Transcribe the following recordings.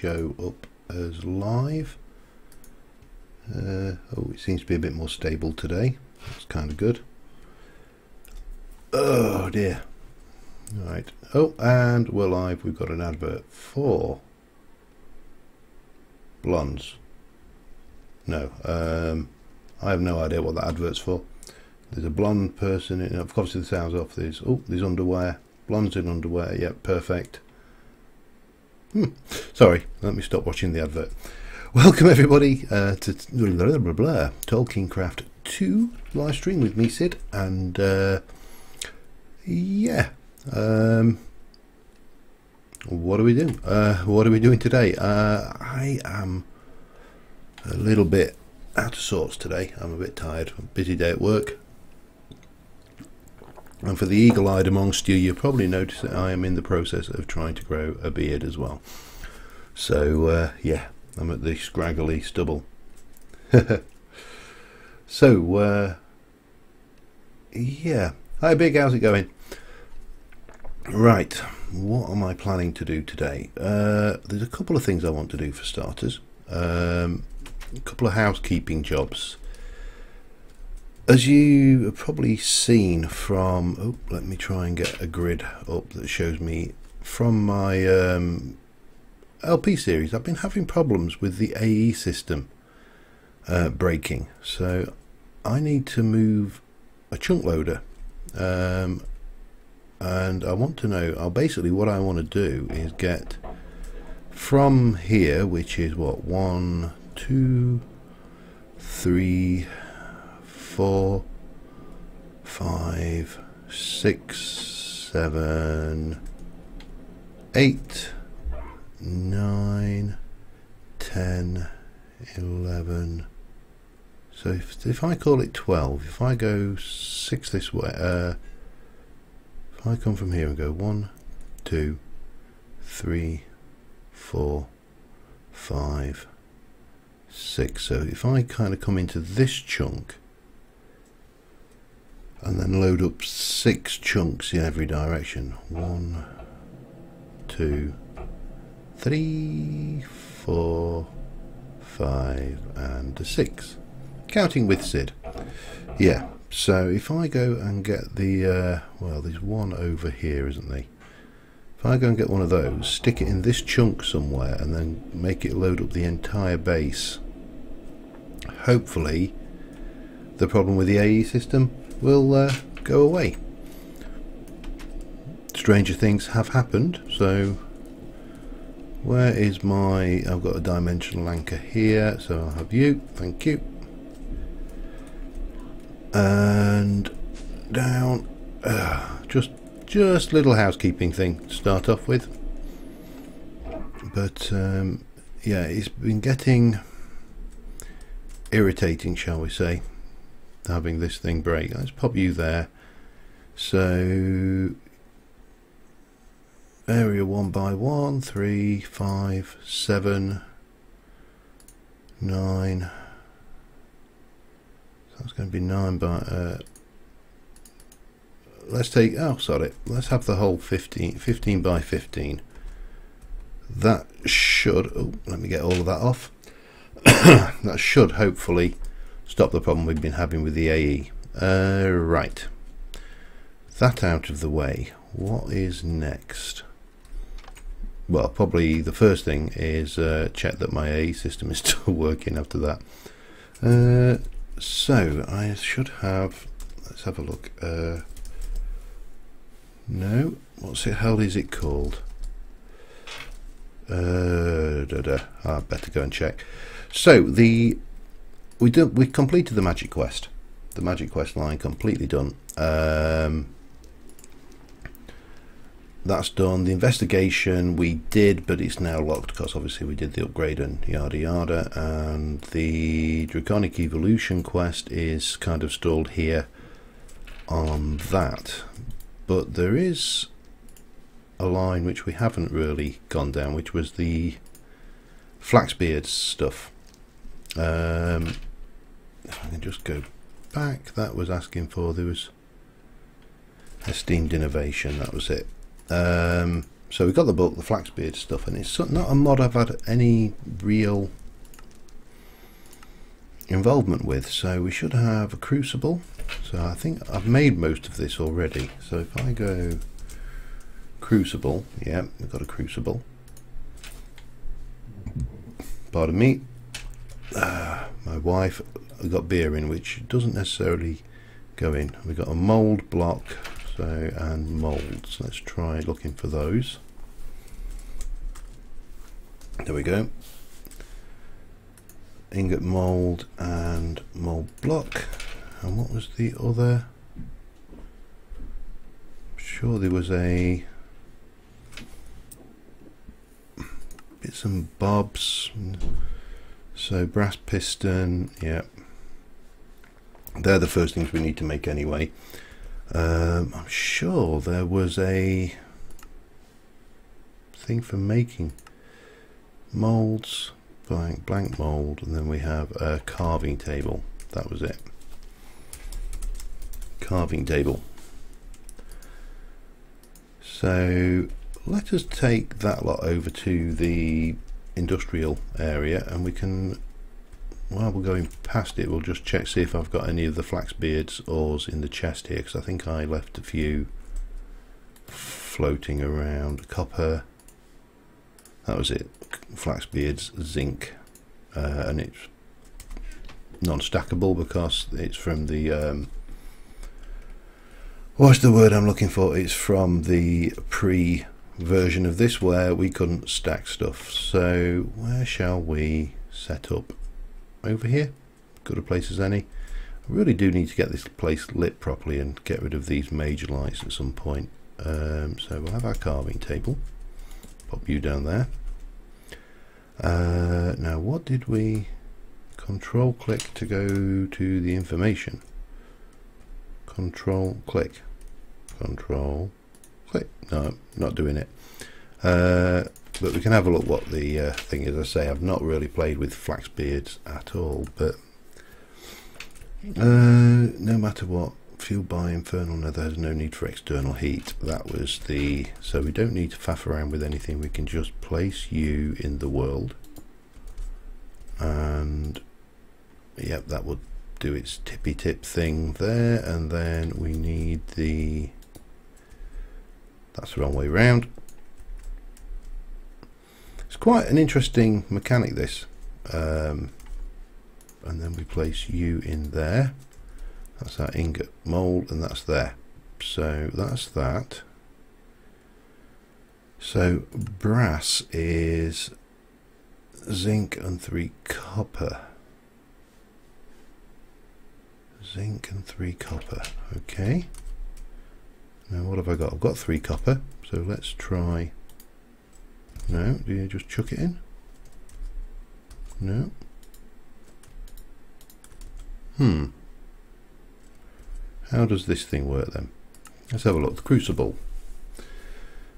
show up as live. Oh, it seems to be a bit more stable today. That's kind of good. Oh dear. Right. Oh, and we're live. We've got an advert for blondes. No, I have no idea what that advert's for. There's a blonde person in, obviously the sound's off. There's underwear. Blondes in underwear. Yep, perfect. Sorry, let me stop watching the advert. Welcome everybody to Tolkien Craft 2 live stream with me, Sid, and yeah. What are we doing? What are we doing today? I am a little bit out of sorts today. I'm a bit tired. A busy day at work. And for the eagle-eyed amongst you, you'll probably notice that I am in the process of trying to grow a beard as well. So yeah, I'm at the scraggly stubble. So yeah, hi Big, how's it going? Right, what am I planning to do today? There's a couple of things I want to do for starters. A couple of housekeeping jobs. As you have probably seen from, oh, let me try and get a grid up that shows me from my LP series. I've been having problems with the AE system breaking, so I need to move a chunk loader. And I want to know, basically what I want to do is get from here, which is what, 1, 2, 3, 4, 5, 6, 7, 8, 9, 10, 11. So if I call it 12, if I go 6 this way, if I come from here and go 1, 2, 3, 4, 5, 6. So if I kind of come into this chunk and then load up 6 chunks in every direction. 1, 2, 3, 4, 5, and 6. Counting with Sid. Yeah. So if I go and get the, well, there's one over here, isn't there? If I go and get one of those, stick it in this chunk somewhere, and then make it load up the entire base, hopefully the problem with the AE system will go away. Stranger things have happened. So where is my, I've got a dimensional anchor here, so I'll have you, thank you. And down, just little housekeeping thing to start off with, but yeah, it's been getting irritating, shall we say, having this thing break. Let's pop you there. So area 1 by 1, 3, 5, 7, 9. That's going to be 9 by let's take, oh sorry, let's have the whole 15 by 15. That should, oh, let me get all of that off. That should hopefully stop the problem we've been having with the AE. Right, that out of the way, what is next? Well, probably the first thing is check that my AE system is still working after that. So I should have, let's have a look. No, what's the hell is it called? I better go and check. So we completed the Magic Quest. The Magic Quest line completely done. That's done. The investigation we did, but it's now locked because obviously we did the upgrade and yada yada. And the Draconic Evolution quest is kind of stalled here on that. But there is a line which we haven't really gone down, which was the Flaxbeard stuff. If I can just go back, that was asking for, there was Esteemed Innovation, that was it. So we got the book, the Flaxbeard stuff, and it's not a mod I've had any real involvement with. So we should have a crucible. So I think I've made most of this already. So if I go crucible, yeah, we've got a crucible. Pardon me. My wife got beer in, which doesn't necessarily go in. We've got a mould block, so, and moulds. Let's try looking for those. There we go. Ingot mould and mould block. And what was the other? I'm sure there was a bits and bobs. So brass piston, yeah. They're the first things we need to make anyway. I'm sure there was a thing for making moulds, blank mould, and then we have a carving table. That was it. Carving table. So let us take that lot over to the industrial area, and we can, while we're going past it, we'll just check, see if I've got any of the Flaxbeard's ores in the chest here, because I think I left a few floating around. Copper, that was it. Flaxbeard's zinc, and it's non-stackable because it's from the what's the word I'm looking for? It's from the version of this where we couldn't stack stuff. So where shall we set up? Over here, good a place as any. I really do need to get this place lit properly and get rid of these major lights at some point. So we'll have our carving table. Pop you down there. Now what did we control click to go to the information? Control click. Control click. No, not doing it. But we can have a look what the thing is. I say I've not really played with Flaxbeards at all, but no matter what, fueled by infernal nether, has no need for external heat. That was the, so we don't need to faff around with anything. We can just place you in the world, and yep, that would do its tippy tip thing there. And then we need the, that's the wrong way round. It's quite an interesting mechanic, this. And then we place you in there. That's our ingot mould, and that's there. So that's that. So brass is zinc and 3 copper. Zinc and 3 copper. Okay. Now what have I got? I've got 3 copper. So let's try. No, do you just chuck it in? No. How does this thing work then? Let's have a look. The crucible.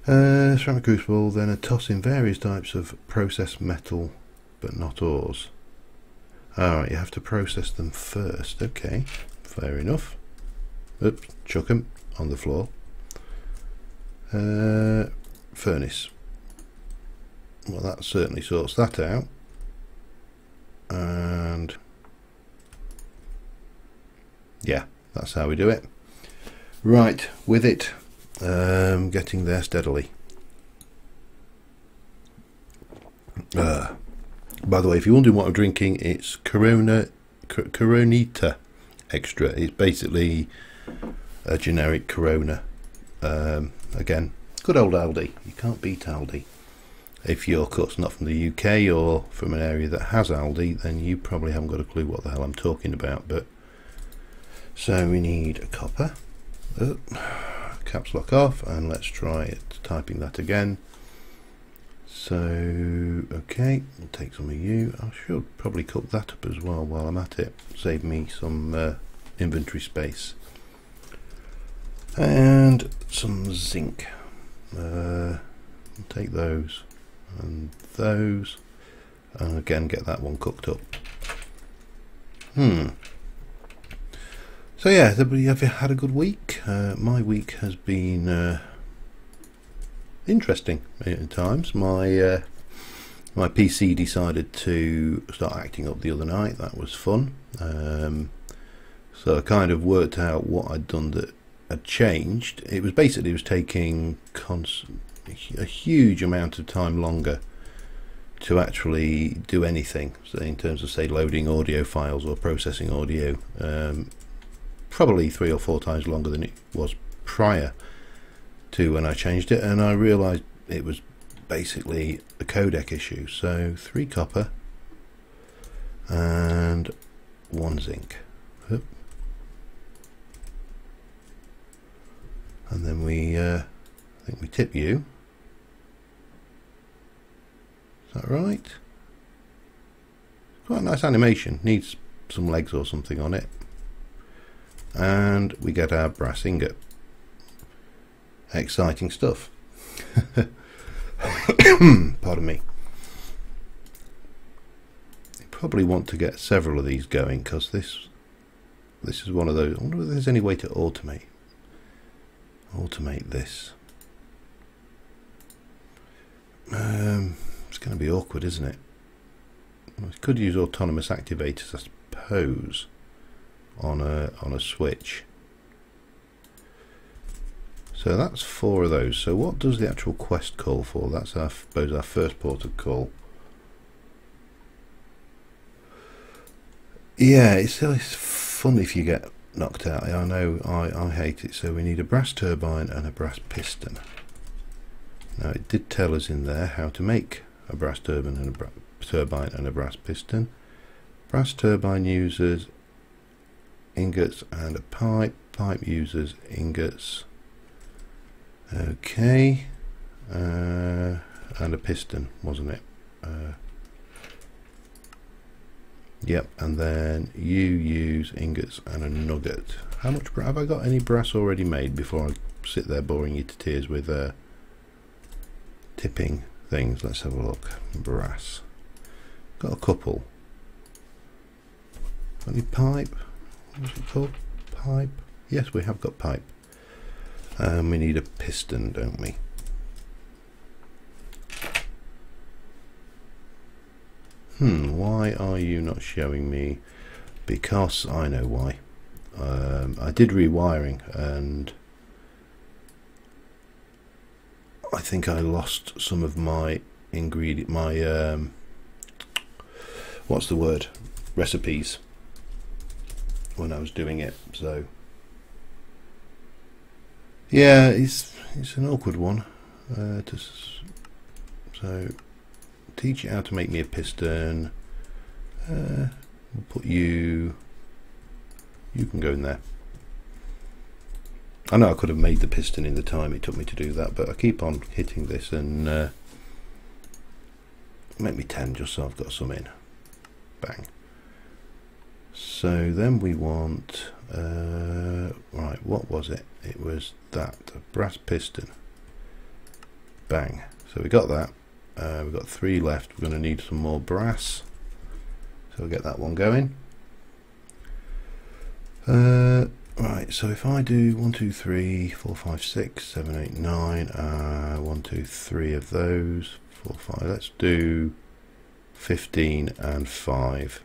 Ceramic crucible, then a toss in various types of processed metal, but not ores. Alright, you have to process them first. Okay, fair enough. Oops, chuck them on the floor. Furnace. Well, that certainly sorts that out. And yeah, that's how we do it. Right, with it, getting there steadily. By the way, if you're wondering what I'm drinking, it's Coronita Extra. It's basically a generic Corona. Again, good old Aldi. You can't beat Aldi. If you're of course not from the UK or from an area that has Aldi, then you probably haven't got a clue what the hell I'm talking about. But so we need a copper. Caps lock off, and let's try it, typing that again. So okay, we'll take some of you. I should probably cook that up as well while I'm at it. Save me some inventory space. And some zinc. Take those and those, and again get that one cooked up. So yeah, everybody, have you had a good week? My week has been interesting at times. My my PC decided to start acting up the other night. That was fun. So I kind of worked out what I'd done that had changed. It was basically taking a huge amount of time longer to actually do anything. So in terms of, say, loading audio files or processing audio, probably 3 or 4 times longer than it was prior to when I changed it, and I realized it was basically a codec issue. So 3 copper and 1 zinc. Oop. And then I think we tip you. Is that right? Quite a nice animation. Needs some legs or something on it. And we get our brass ingot. Exciting stuff. Pardon me. You probably want to get several of these going, because this is one of those. I wonder if there's any way to automate this. It's going to be awkward, isn't it? I could use autonomous activators, I suppose, on a switch. So that's 4 of those. So what does the actual quest call for? That's I suppose our first port of call. Yeah, it's fun if you get knocked out. I know I hate it. So we need a brass turbine and a brass piston. Now it did tell us in there how to make a brass turbine and a brass piston. Brass turbine uses ingots and a pipe. Pipe uses ingots. Okay, and a piston, wasn't it? Yep, and then you use ingots and a nugget. How much have I got? Any brass already made before I sit there boring you to tears with tipping things? Let's have a look. Brass. Got a couple. Any pipe? What's it called? Pipe? Yes, we have got pipe. We need a piston, don't we? Why are you not showing me? Because I know why. I did rewiring, and I think I lost some of my what's the word? Recipes when I was doing it. So yeah, it's an awkward one. So teach you how to make me a piston. We'll put you can go in there. I know I could have made the piston in the time it took me to do that, but I keep on hitting this, and make me 10 just so I've got some in. Bang. So then we want right, what was it? It was that, a brass piston. Bang. So we got that. We've got 3 left. We're going to need some more brass, so we'll get that one going. Right, so if I do 1 2 3 4 5 6 7 8 9 1 2 3 of those, 4 5, let's do 15 and 5,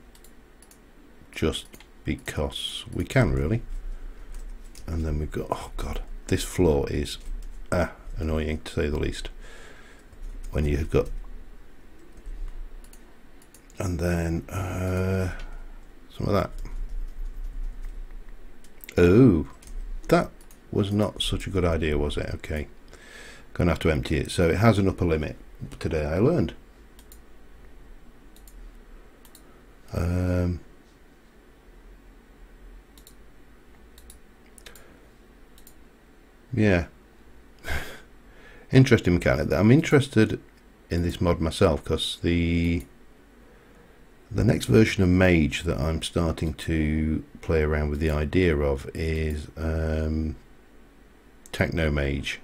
just because we can, really. And then we've got, oh god, this floor is annoying to say the least when you've got, and then some of that. Oh, that was not such a good idea, was it? Okay, gonna have to empty it. So it has an upper limit. Today I learned. Yeah, interesting mechanic. I'm interested in this mod myself, because the next version of Mage that I'm starting to play around with the idea of is Techno Mage,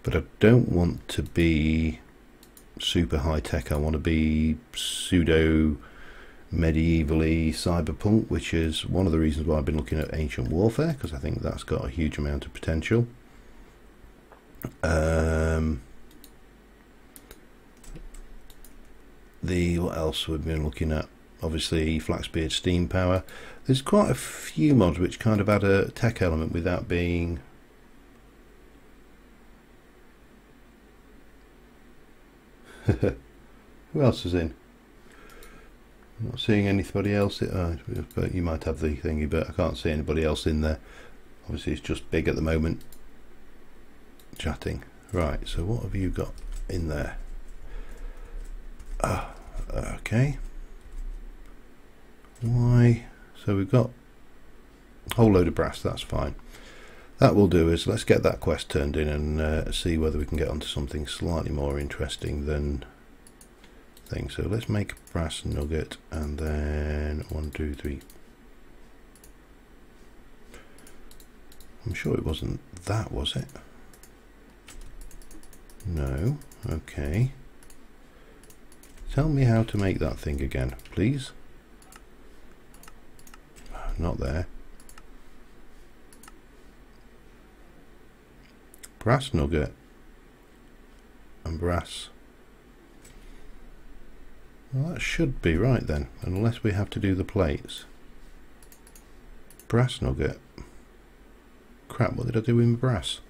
but I don't want to be super high tech. I want to be pseudo medievally cyberpunk, which is one of the reasons why I've been looking at Ancient Warfare, because I think that's got a huge amount of potential. what else we've been looking at? Obviously Flaxbeard steam power. There's quite a few mods which kind of add a tech element without being who else is in? I'm not seeing anybody else. But you might have the thingy, but I can't see anybody else in there. Obviously it's just big at the moment. Chatting. Right, so what have you got in there? Okay. Why? So we've got a whole load of brass, that's fine. That will do is let's get that quest turned in and see whether we can get onto something slightly more interesting than thing. So let's make a brass nugget and then 1, 2, 3. I'm sure it wasn't that, was it? No. Okay. Tell me how to make that thing again, please. Not there. Brass nugget and brass. Well, that should be right then, unless we have to do the plates. Brass nugget. Crap, what did I do with my brass?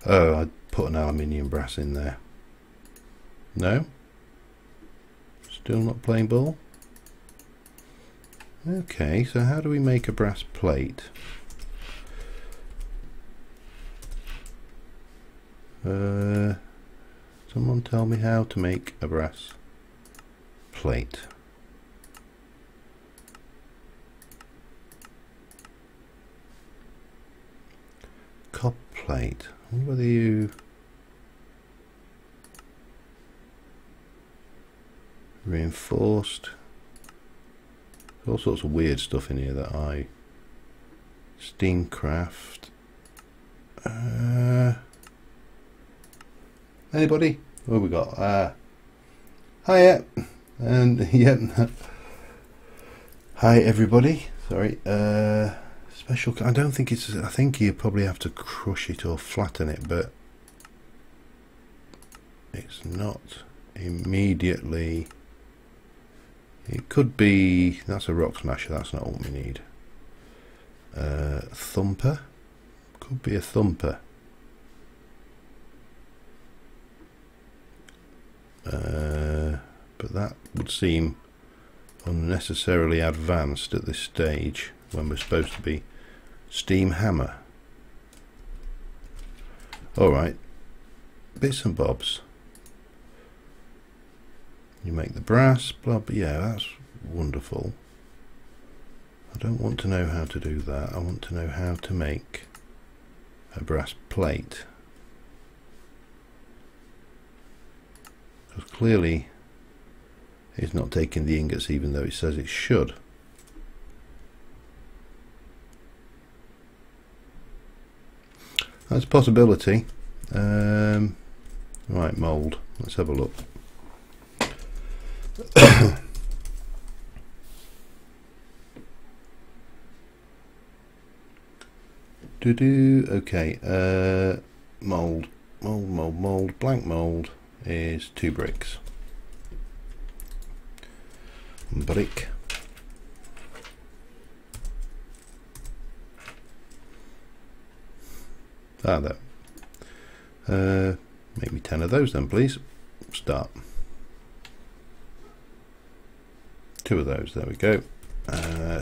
Oh, I put an aluminium brass in there. No? Still not playing ball? Okay, so how do we make a brass plate? Someone tell me how to make a brass plate. Copper plate. I wonder whether you reinforced. There's all sorts of weird stuff in here that I Steamcraft. Anybody? What have we got? Hiya, and yep. Hi everybody. Sorry. Special. I don't think it's. I think you probably have to crush it or flatten it, but it's not immediately. It could be. That's a rock smasher. That's not what we need. Thumper. Could be a thumper. But that would seem unnecessarily advanced at this stage when we're supposed to be steam hammer. Alright, bits and bobs. You make the brass, blah, but yeah, that's wonderful. I don't want to know how to do that. I want to know how to make a brass plate. Because clearly it's not taking the ingots even though it says it should. That's a possibility. Right, mould. Let's have a look. Okay. Mould. Blank mould is 2 bricks. Brick. There. Maybe 10 of those then, please. Start. 2 of those. There we go.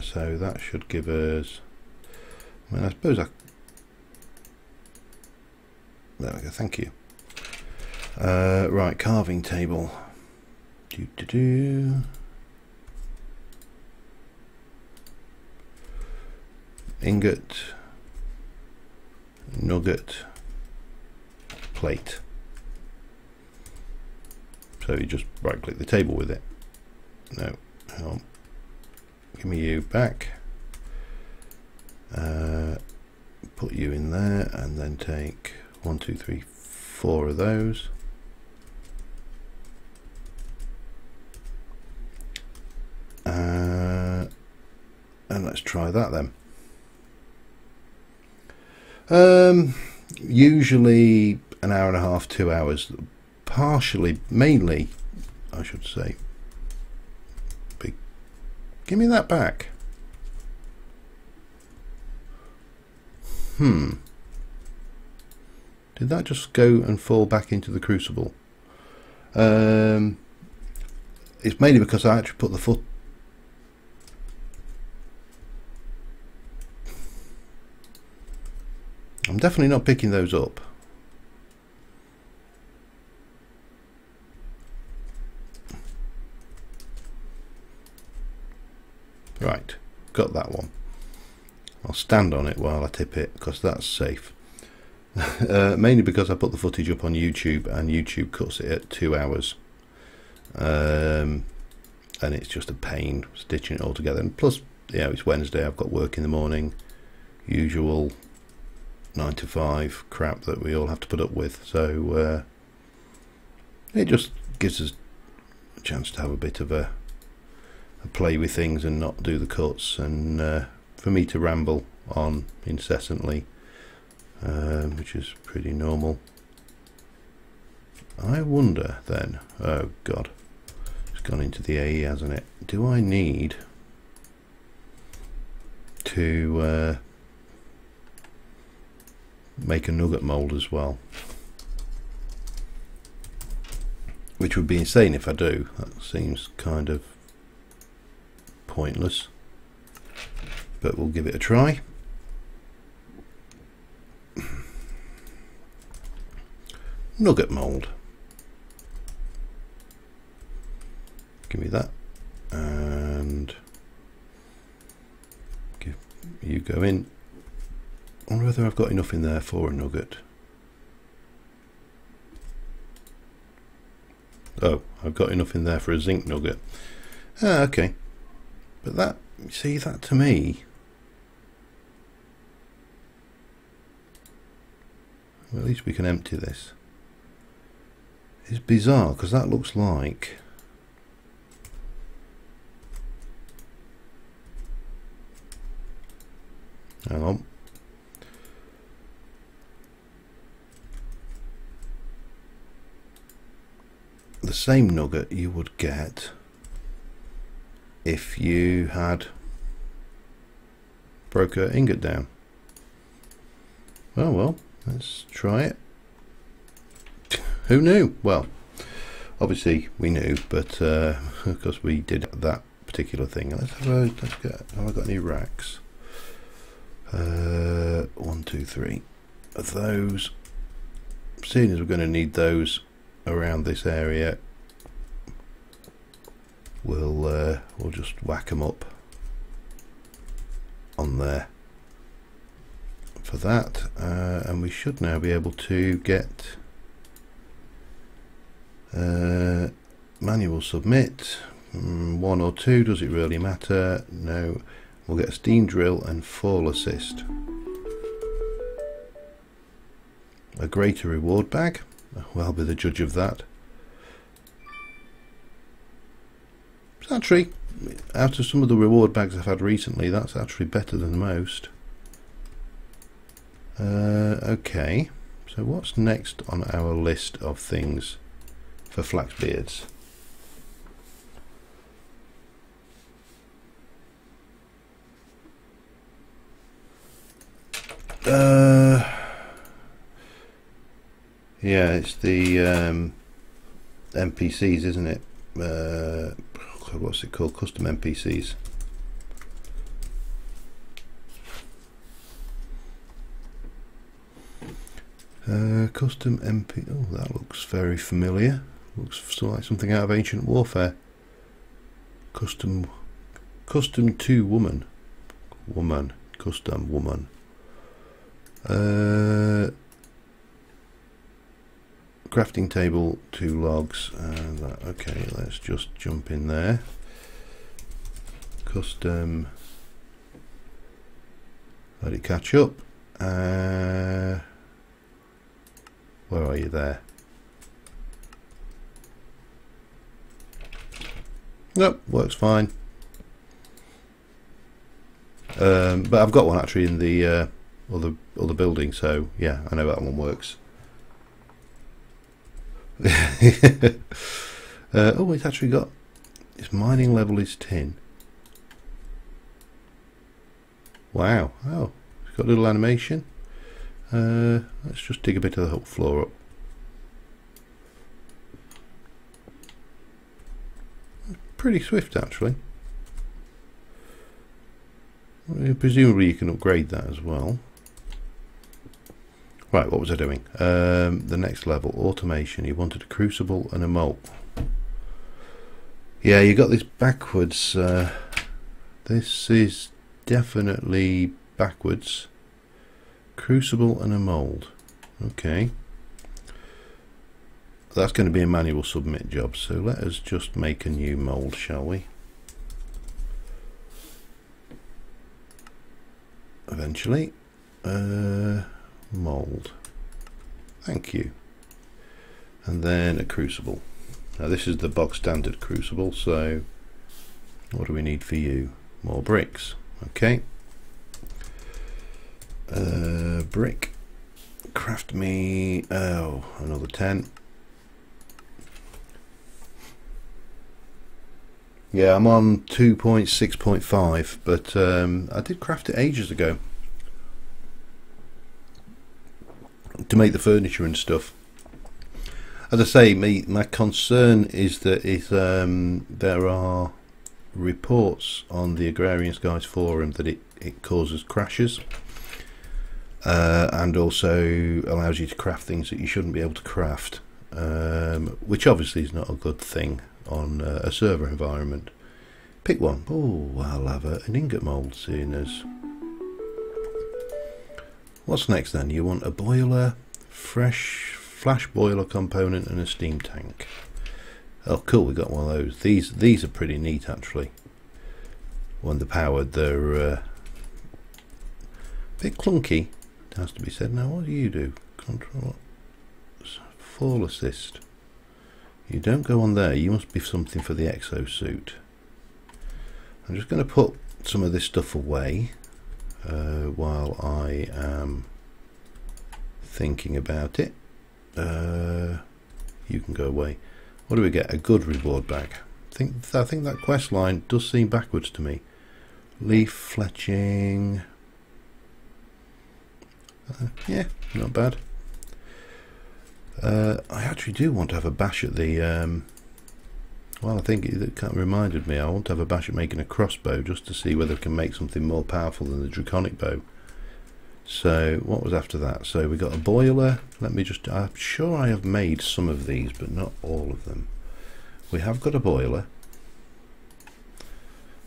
So that should give us. Well, I suppose I. There we go. Thank you. Right, carving table. Ingot, nugget, plate. So you just right click the table with it. No, hang on. Give me you back. Put you in there and then take 1, 2, 3, 4 of those. And let's try that then. Usually an hour and a half, 2 hours partially, mainly, I should say. Give me that back. Did that just go and fall back into the crucible? It's mainly because I actually put the foot. I'm definitely not picking those up. Right, got that one. I'll stand on it while I tip it because that's safe. Mainly because I put the footage up on YouTube and YouTube cuts it at 2 hours. And it's just a pain stitching it all together. And plus, you know, it's Wednesday, I've got work in the morning. Usual 9 to 5 crap that we all have to put up with. So it just gives us a chance to have a bit of a play with things and not do the cuts, and for me to ramble on incessantly, which is pretty normal. I wonder then, oh god, it's gone into the AE, hasn't it? Do I need to make a nugget mold as well? Which would be insane if I do. That seems kind of pointless, but we'll give it a try. Nugget mold. Give me that, and you go in. I wonder whether I've got enough in there for a nugget. Oh, I've got enough in there for a zinc nugget. Ah, okay. But that, see, that to me, well, at least we can empty this. It's bizarre because that looks like, hang on, the same nugget you would get if you had broke an ingot down. Oh well, let's try it. Who knew? Well, obviously we knew, but because we did that particular thing. Let's have a, let's get, have I got any racks? 1, 2, 3 of those. Seeing as we're going to need those around this area, we'll just whack them up on there for that, and we should now be able to get manual submit. 1 or 2, does it really matter? No. We'll get a steam drill and fall assist. A greater reward bag. Well, I'll be the judge of that. It's actually, out of some of the reward bags I've had recently, that's actually better than most. Okay, so what's next on our list of things for flaxbeards? Yeah, it's the NPCs, isn't it? What's it called? Custom NPCs. Custom MP. Oh, that looks very familiar. Looks like something out of Ancient Warfare. Custom to woman. Custom woman. Crafting table, 2 logs, and okay, let's just jump in there. Custom, let it catch up. Where are you there? Nope, works fine. But I've got one actually in the other building, so yeah, I know that one works. Oh, it's actually got its mining level is tin. Wow. Oh, it's got a little animation. Let's just dig a bit of the whole floor up. Pretty swift, actually. Presumably you can upgrade that as well. Right, what was I doing? The next level, automation. You wanted a crucible and a mold. Yeah, you got this backwards. This is definitely backwards. Crucible and a mold. Okay. That's going to be a manual submit job, so let us just make a new mold, shall we? Eventually. Mold. Thank you. And then a crucible. Now this is the box standard crucible, so what do we need for you? More bricks. Okay. Brick. Craft me, another 10. Yeah, I'm on 2.6.5, but I did craft it ages ago to make the furniture and stuff. As I say, my concern is that there are reports on the Agrarian Skies forum that it causes crashes, and also allows you to craft things that you shouldn't be able to craft, which obviously is not a good thing on a server environment. Pick one. Oh, I'll have an ingot mold, seeing as. What's next then? You want a boiler, flash boiler component, and a steam tank. Oh, cool! We got one of those. These are pretty neat, actually. When they're powered, they're a bit clunky. It has to be said. Now, what do you do? Control fall assist. You don't go on there. You must be something for the exosuit. I'm just going to put some of this stuff away while I am thinking about it. You can go away. What do we get? A good reward bag. I think that quest line does seem backwards to me. Leaf fletching. Yeah, not bad. I actually do want to have a bash at the well, I think it kind of reminded me, I want to have a bash at making a crossbow just to see whether we can make something more powerful than the draconic bow. So what was after that? So we got a boiler. Let me just, I'm sure I have made some of these, but not all of them. We have got a boiler.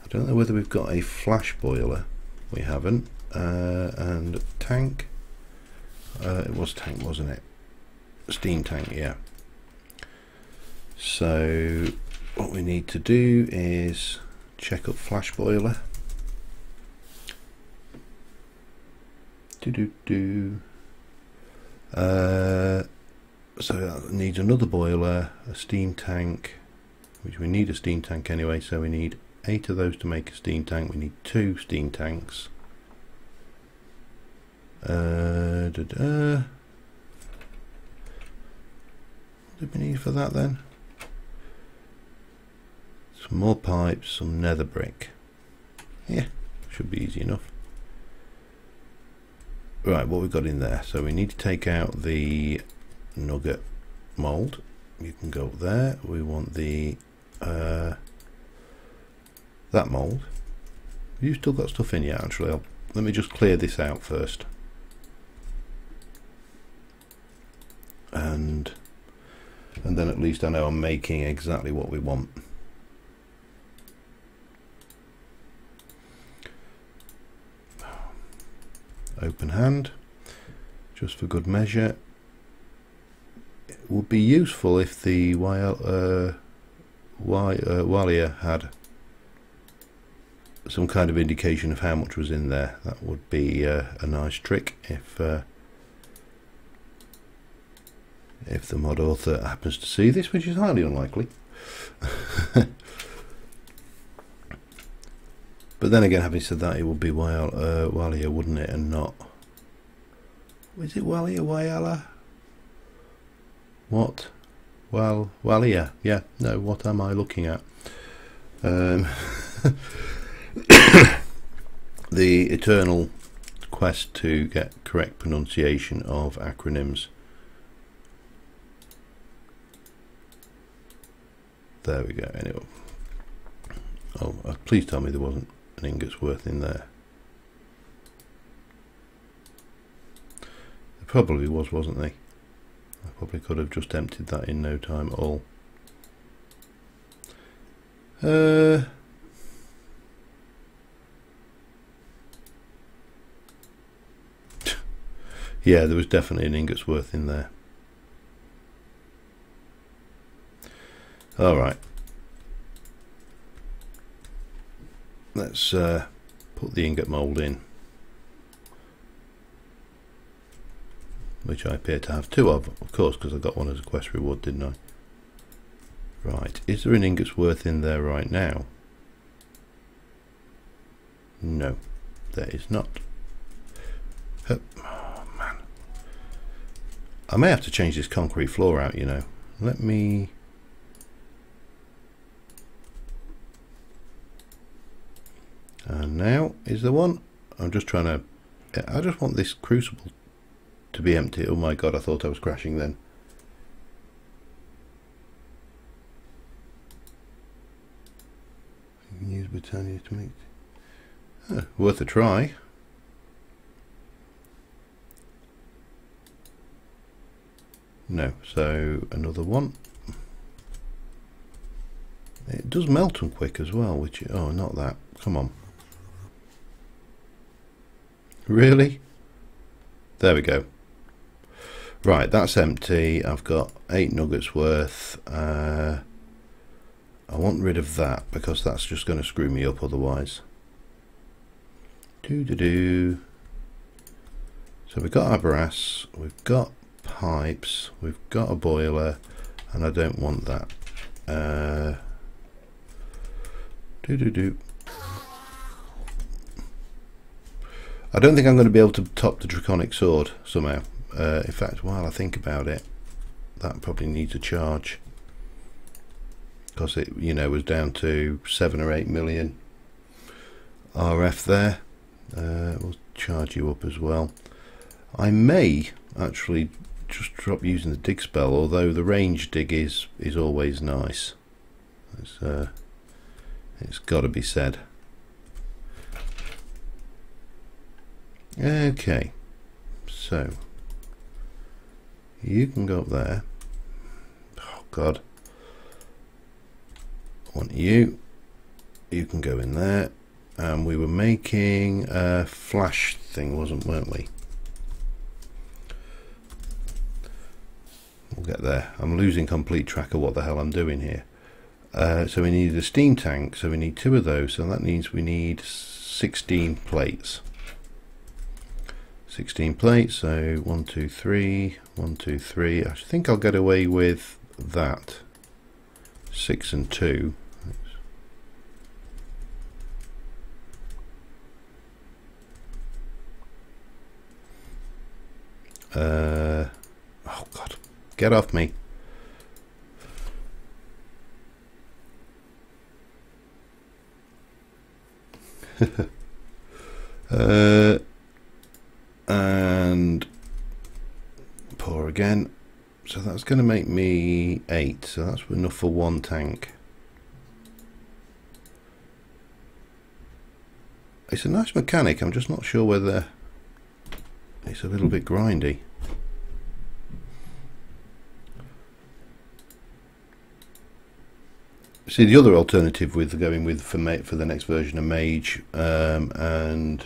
I don't know whether we've got a flash boiler. We haven't. And tank. It was tank, wasn't it? Steam tank, yeah. So what we need to do is check up flash boiler. So that needs another boiler, a steam tank, which we need a steam tank anyway, so we need 8 of those to make a steam tank. We need 2 steam tanks. What did we need for that then? Some more pipes, some nether brick. Yeah, should be easy enough. Right, what we've got in there. So we need to take out the nugget mold. You can go up there. We want the that mold. You've still got stuff in yet, actually. Let me just clear this out first. And then at least I know I'm making exactly what we want. Open hand, just for good measure. It would be useful if the Walia had some kind of indication of how much was in there. That would be a nice trick if the mod author happens to see this, which is highly unlikely. But then again, having said that, it would be Walia, wouldn't it, and not... Is it Walia, Wayala? What? Well, yeah. No, what am I looking at? The eternal quest to get correct pronunciation of acronyms. There we go. Anyway, oh, please tell me there wasn't an ingot's worth in there. There probably was, wasn't there? I probably could have just emptied that in no time at all. Yeah, there was definitely an ingot's worth in there. Alright. Let's put the ingot mould in, which I appear to have two of course, because I got one as a quest reward, didn't I? Right, is there an ingot's worth in there right now? No, there is not. Oh, man. I may have to change this concrete floor out, you know. Let me... And now, is there one? I'm just trying to... I just want this crucible to be empty. Oh my god, I thought I was crashing then. You can use Britannia to make... worth a try. No, so another one. It does melt them quick as well, which... Oh, not that. Come on. Really? There we go. Right, that's empty. I've got 8 nuggets worth. I want rid of that because that's just going to screw me up otherwise. So we've got our brass, we've got pipes, we've got a boiler, and I don't want that. I don't think I'm going to be able to top the draconic sword somehow. In fact, while I think about it, that probably needs a charge because it, you know, was down to 7 or 8 million RF there. We'll charge you up as well. I may actually just drop using the dig spell, although the range dig is always nice. It's got to be said. Okay, so you can go up there. Oh god, I want you. You can go in there. And we were making a flash thing, weren't we? We'll get there. I'm losing complete track of what the hell I'm doing here. So we need a steam tank, so we need 2 of those, so that means we need 16 plates. 16 plates, so 1, 2, 3, 1, 2, 3. I think I'll get away with that. 6 and 2. Oh god, get off me. And pour again, so that's going to make me 8, so that's enough for 1 tank. It's a nice mechanic, I'm just not sure whether it's a little bit grindy. See, the other alternative with going with for the next version of Mage and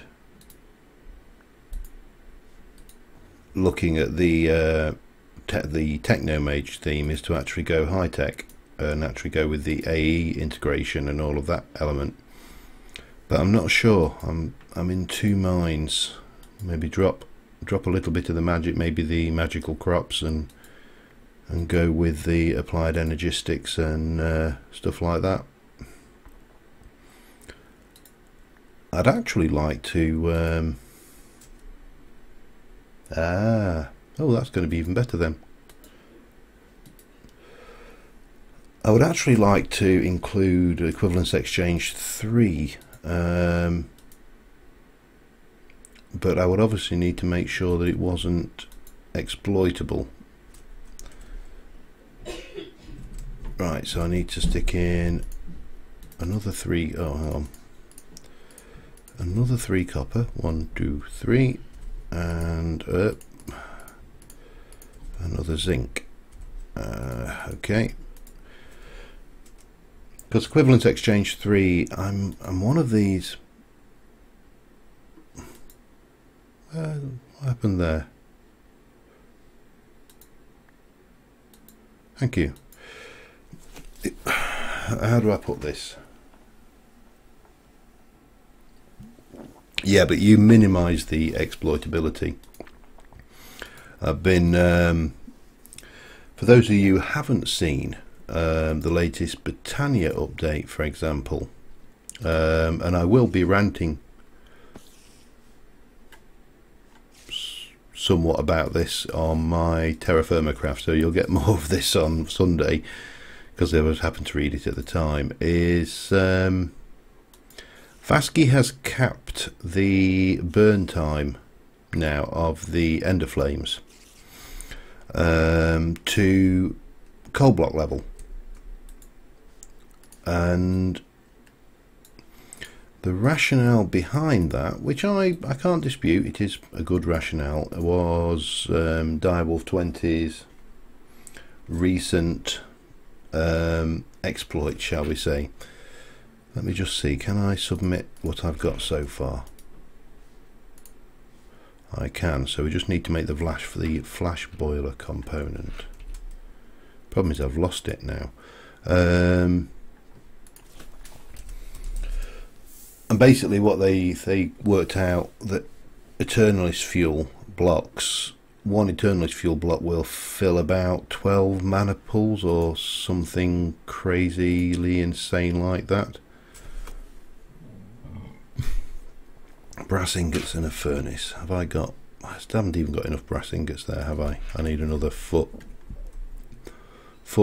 looking at the Techno Mage theme is to actually go high tech and actually go with the AE integration and all of that element. But I'm not sure. I'm in 2 minds. Maybe drop a little bit of the magic, maybe the magical crops, and go with the applied energistics and stuff like that. I'd actually like to oh, that's going to be even better then. I would actually like to include equivalence exchange 3, but I would obviously need to make sure that it wasn't exploitable. Right, so I need to stick in another 3, oh hang on, another 3 copper, 1, 2, 3, and another zinc. Okay, because equivalence exchange 3, I'm one of these. What happened there? Thank you. How do I put this? Yeah, but you minimize the exploitability. I've been, for those of you who haven't seen the latest Britannia update, for example, and I will be ranting somewhat about this on my Terra Firma craft, so you'll get more of this on Sunday, because I happened to read it at the time, is Vasky has capped the burn time now of the Ender Flames to coal block level, and the rationale behind that, which I can't dispute, it is a good rationale, was Direwolf 20's recent exploit, shall we say. Let me just see, can I submit what I've got so far? I can, so we just need to make the flash boiler component. Problem is I've lost it now. And basically what they worked out, that Eternalist fuel blocks, one Eternalist fuel block will fill about 12 mana pools or something crazily insane like that. Brass ingots in a furnace. Have I got? I haven't even got enough brass ingots there, have I? I need another 4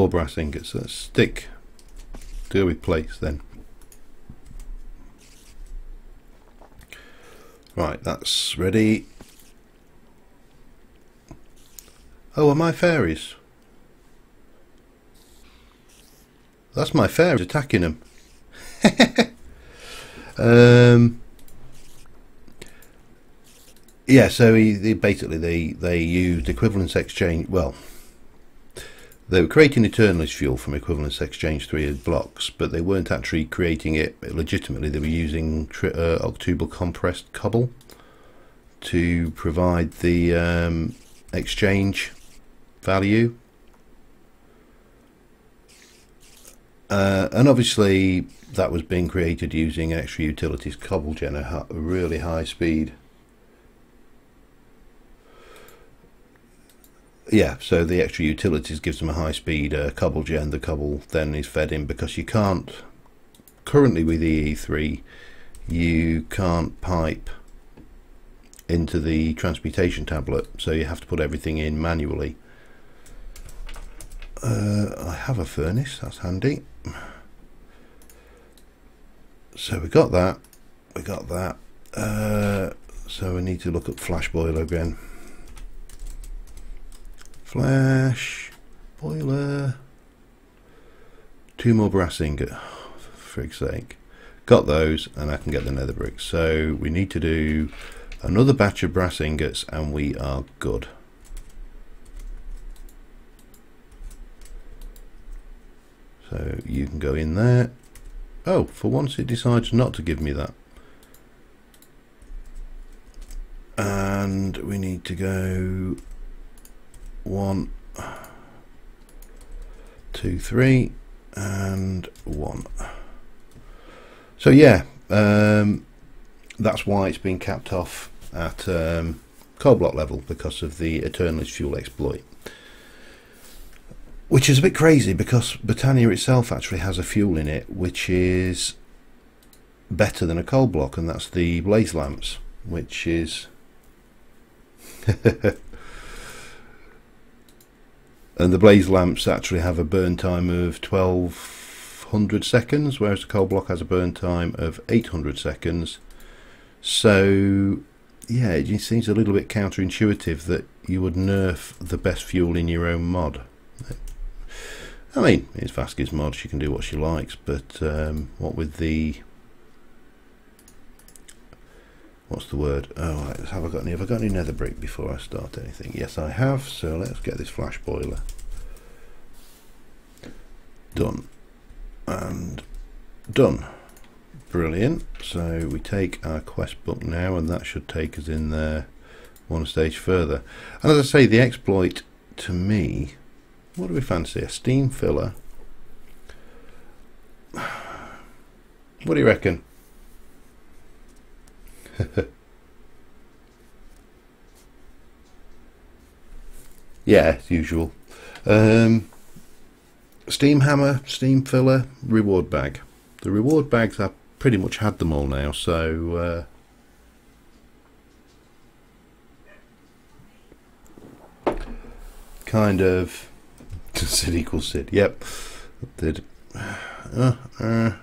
brass ingots. Let's stick to replace then. Right, that's ready. Oh, are my fairies? That's my fairies attacking them. Yeah, so basically they used equivalence exchange. Well, they were creating Eternalist fuel from equivalence exchange 3 blocks, but they weren't actually creating it legitimately. They were using octuple compressed cobble to provide the exchange value, and obviously that was being created using extra utilities cobble gen, a really high speed. Yeah, so the extra utilities gives them a high speed cobble gen. The cobble then is fed in, because you can't, currently with EE3, you can't pipe into the transmutation tablet, so you have to put everything in manually. I have a furnace, that's handy. So we got that, so we need to look at flash boiler again. Flash boiler, 2 more brass ingot, for frig's sake. Got those, and I can get the nether bricks. So we need to do another batch of brass ingots and we are good. So you can go in there. Oh, for once it decides not to give me that. And we need to go 1, 2, 3 and 1. So yeah, that's why it's been capped off at coal block level, because of the Eternalist fuel exploit, which is a bit crazy, because Britannia itself actually has a fuel in it which is better than a coal block, and that's the blaze lamps, which is And the blaze lamps actually have a burn time of 1200 seconds, whereas the coal block has a burn time of 800 seconds. So yeah, it seems a little bit counterintuitive that you would nerf the best fuel in your own mod. I mean, it's Vasky's mod, she can do what she likes, but what with the... what's the word? Oh, right, have I got any nether brick before I start anything? Yes, I have, so let's get this flash boiler done. And done. Brilliant. So we take our quest book now, and that should take us in there one stage further. And as I say, the exploit to me, what do we fancy? A steam filler? What do you reckon? Yeah, as usual. Steam hammer, steam filler, reward bag. The reward bags, I pretty much had them all now, so kind of Sid equals Sid. Yep, did. And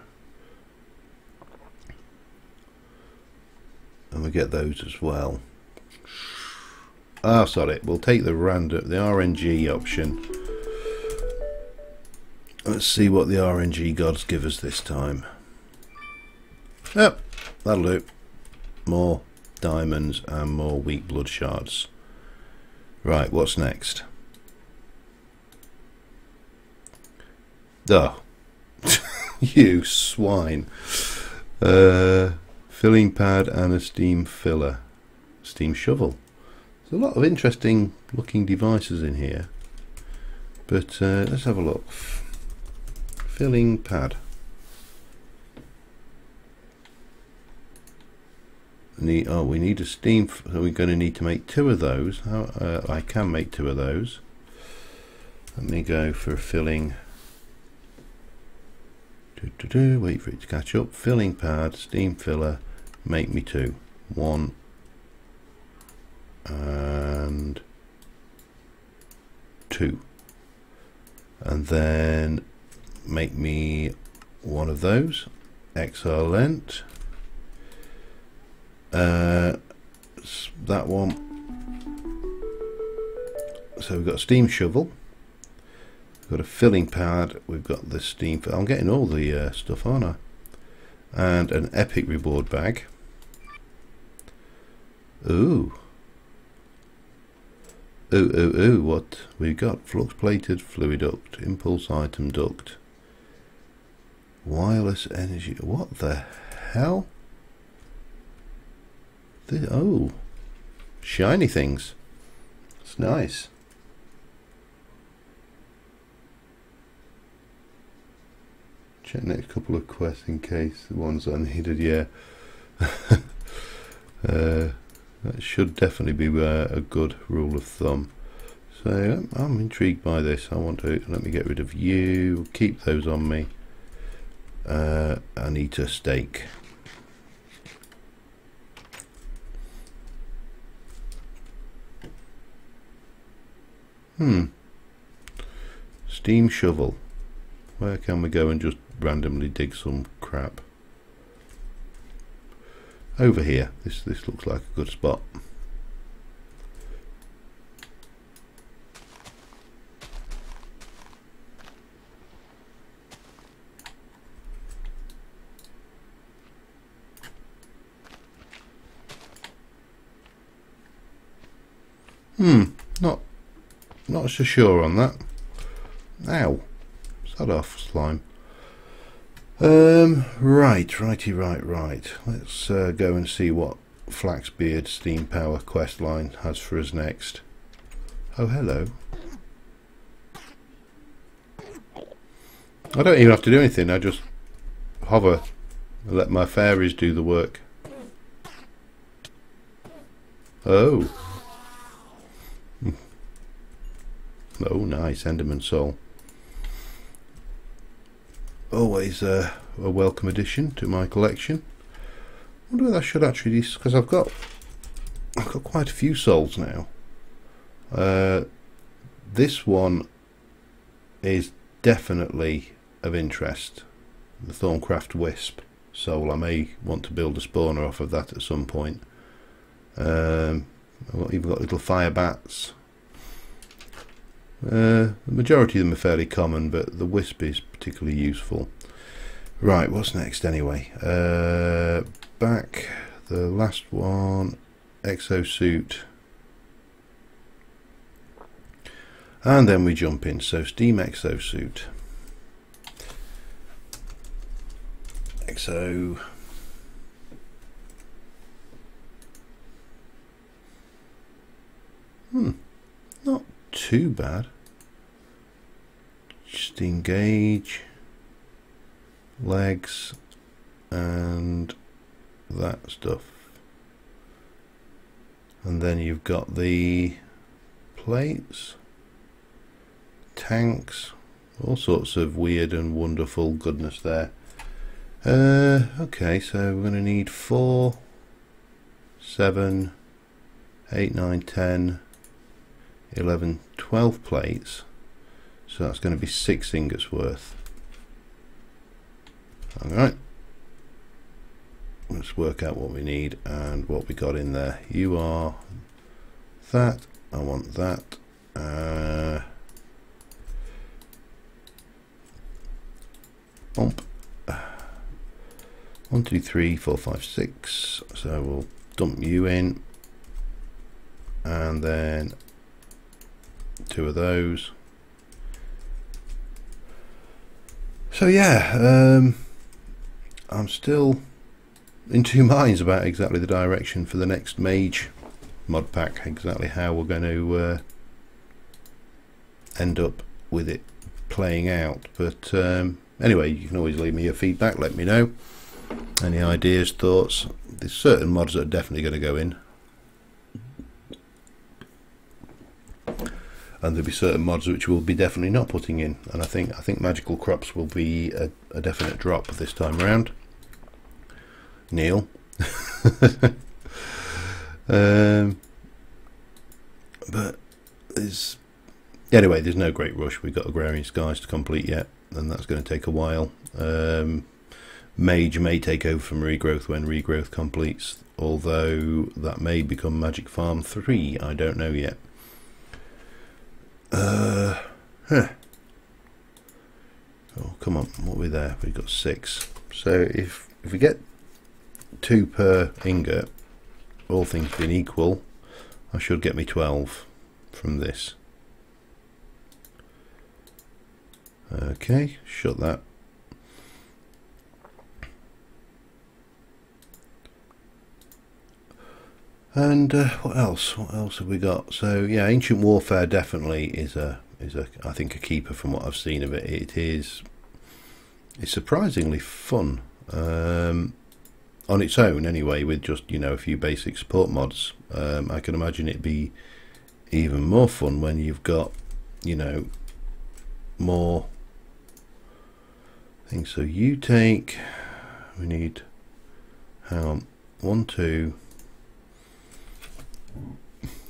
we get those as well. Ah, sorry, we'll take the RNG option. Let's see what the RNG gods give us this time. Yep, that'll do. More diamonds and more weak blood shards. Right, what's next? Oh, you swine. Filling pad and a steam filler. Steam shovel. There's a lot of interesting looking devices in here. But let's have a look. Filling pad. We need a steam, so we're going to need to make 2 of those. I can make 2 of those. Let me go for filling. Wait for it to catch up. Filling pad, steam filler, make me 2. 1 and 2. And then make me 1 of those. Excellent. That one. So we've got a steam shovel. We've got a filling pad. We've got the steam. I'm getting all the stuff, aren't I? And an epic reward bag. Ooh. Ooh, what we've got? Flux plated fluid duct, impulse item duct, wireless energy. What the hell? Oh, shiny things. It's nice. Check next couple of quests in case the ones I needed. Yeah. That should definitely be a good rule of thumb. So I'm intrigued by this. I want to, let me get rid of you, keep those on me. I need a steak. Steam shovel. Where can we go and just randomly dig some crap? Over here. This looks like a good spot. Not so sure on that. Ow. Sod off, slime. Right. Let's go and see what Flaxbeard Steam Power quest line has for us next. Oh, hello. I don't even have to do anything. I just hover and let my fairies do the work. Oh. Oh, nice. Enderman soul. Always a welcome addition to my collection. I wonder whether I should actually, because I've got quite a few souls now. This one is definitely of interest. The Thorncraft Wisp soul. I may want to build a spawner off of that at some point. I've even got little fire bats. The majority of them are fairly common, but the wisp is particularly useful. Right, what's next anyway? Back, the last one, exosuit. And then we jump in. So steam exosuit. Exo. Not too bad. Just engage. Legs. And that stuff. And then you've got the plates. Tanks. All sorts of weird and wonderful goodness there. Okay, so we're going to need 4, 7, 8, 9, 10, 11, 12 plates. So that's going to be 6 ingots worth. Alright. Let's work out what we need and what we got in there. You are that. I want that. 1, 2, 3, 4, 5, 6. So we'll dump you in, and then 2 of those. So yeah, I'm still in 2 minds about exactly the direction for the next mage mod pack, exactly how we're going to end up with it playing out. But anyway, you can always leave me your feedback, let me know any ideas, thoughts. There's certain mods that are definitely going to go in, and there'll be certain mods which we'll be definitely not putting in, and I think magical crops will be a definite drop this time around. Neil. But there's no great rush. We've got Agrarian Skies to complete yet, and that's going to take a while. Mage may take over from Regrowth when Regrowth completes, although that may become Magic Farm 3, I don't know yet. Oh, come on, what are we there? We've got 6. So if we get 2 per ingot, all things being equal, I should get me 12 from this. Okay, shut that. And what else? What else have we got? So yeah, Ancient Warfare definitely is I think a keeper from what I've seen of it. It's surprisingly fun on its own anyway, with just, you know, a few basic support mods. I can imagine it'd be even more fun when you've got, you know, more things. So you take, we need, hang on, 1, 2,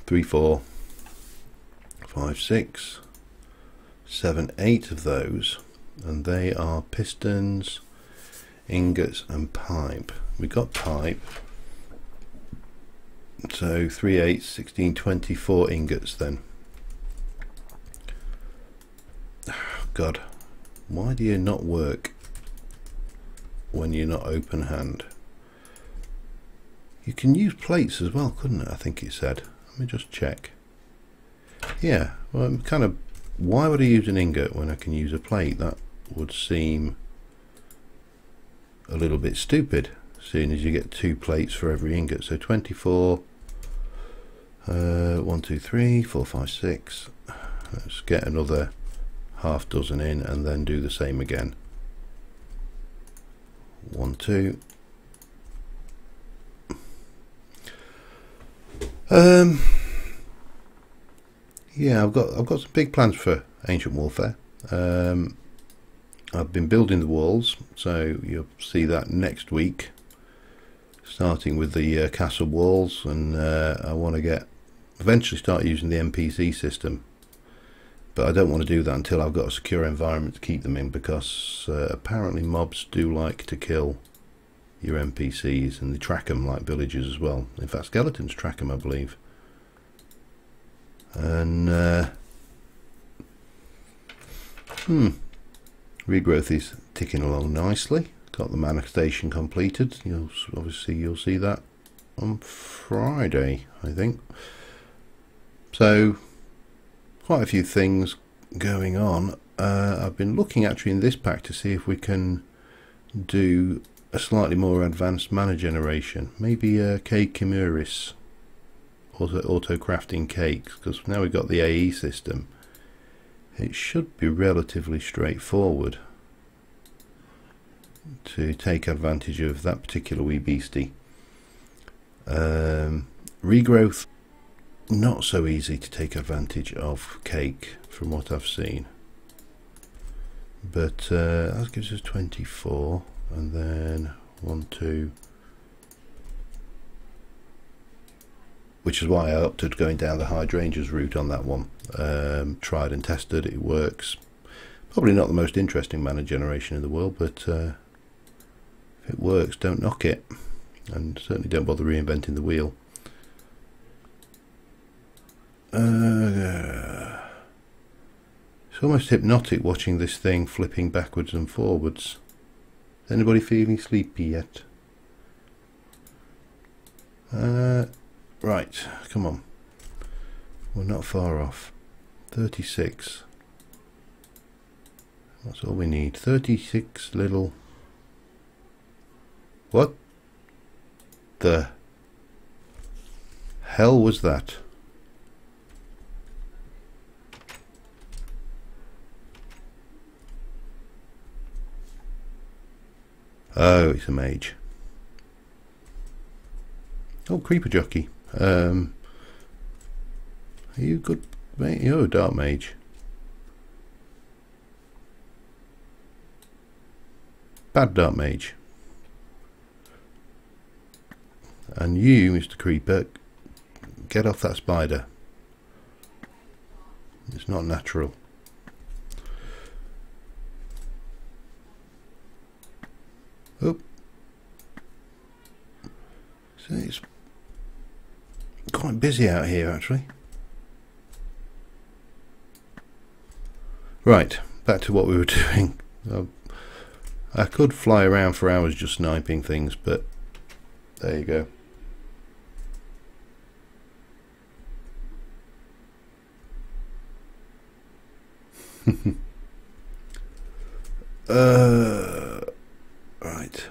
3, 4, 5, 6, 7, 8 of those, and they are pistons, ingots and pipe. We got pipe, so 3, 8, 16, 24 ingots then. God, why do you not work when you're not open hand? You can use plates as well, couldn't it? I think it said. Let me just check. Yeah, well, I'm kind of, why would I use an ingot when I can use a plate? That would seem a little bit stupid, seeing as you get 2 plates for every ingot. So 24, 1, 2, 3, 4, 5, 6. Let's get another half dozen in and then do the same again. 1, 2. Yeah, I've got some big plans for Ancient Warfare. I've been building the walls, so you'll see that next week, starting with the castle walls, and I want to eventually start using the NPC system but I don't want to do that until I've got a secure environment to keep them in, because apparently mobs do like to kill your NPCs, and they track them like villagers as well. In fact, skeletons track them, I believe. And regrowth is ticking along nicely. Got the mana station completed. You'll see that on Friday, I think. So quite a few things going on. I've been looking actually in this pack to see if we can do a slightly more advanced mana generation. Maybe a cake chimeris, auto crafting cakes, because now we've got the AE system, it should be relatively straightforward to take advantage of that particular wee beastie. Regrowth, not so easy to take advantage of cake from what I've seen, but that gives us 24, and then 1, 2, which is why I opted going down the hydrangeas route on that one. Tried and tested, it works. Probably not the most interesting mana generation in the world, but if it works, don't knock it, and certainly don't bother reinventing the wheel. It's almost hypnotic watching this thing flipping backwards and forwards. Is anybody feeling sleepy yet? Right, come on. We're not far off. 36. That's all we need. 36 little... What the hell was that? Oh, it's a mage. Oh, creeper jockey. Are you good, mate? You're a dark mage. Bad dark mage. And you, Mr. Creeper, get off that spider. It's not natural. Oh. So it's quite busy out here, actually. Right, back to what we were doing. I could fly around for hours just sniping things, but there you go. Right.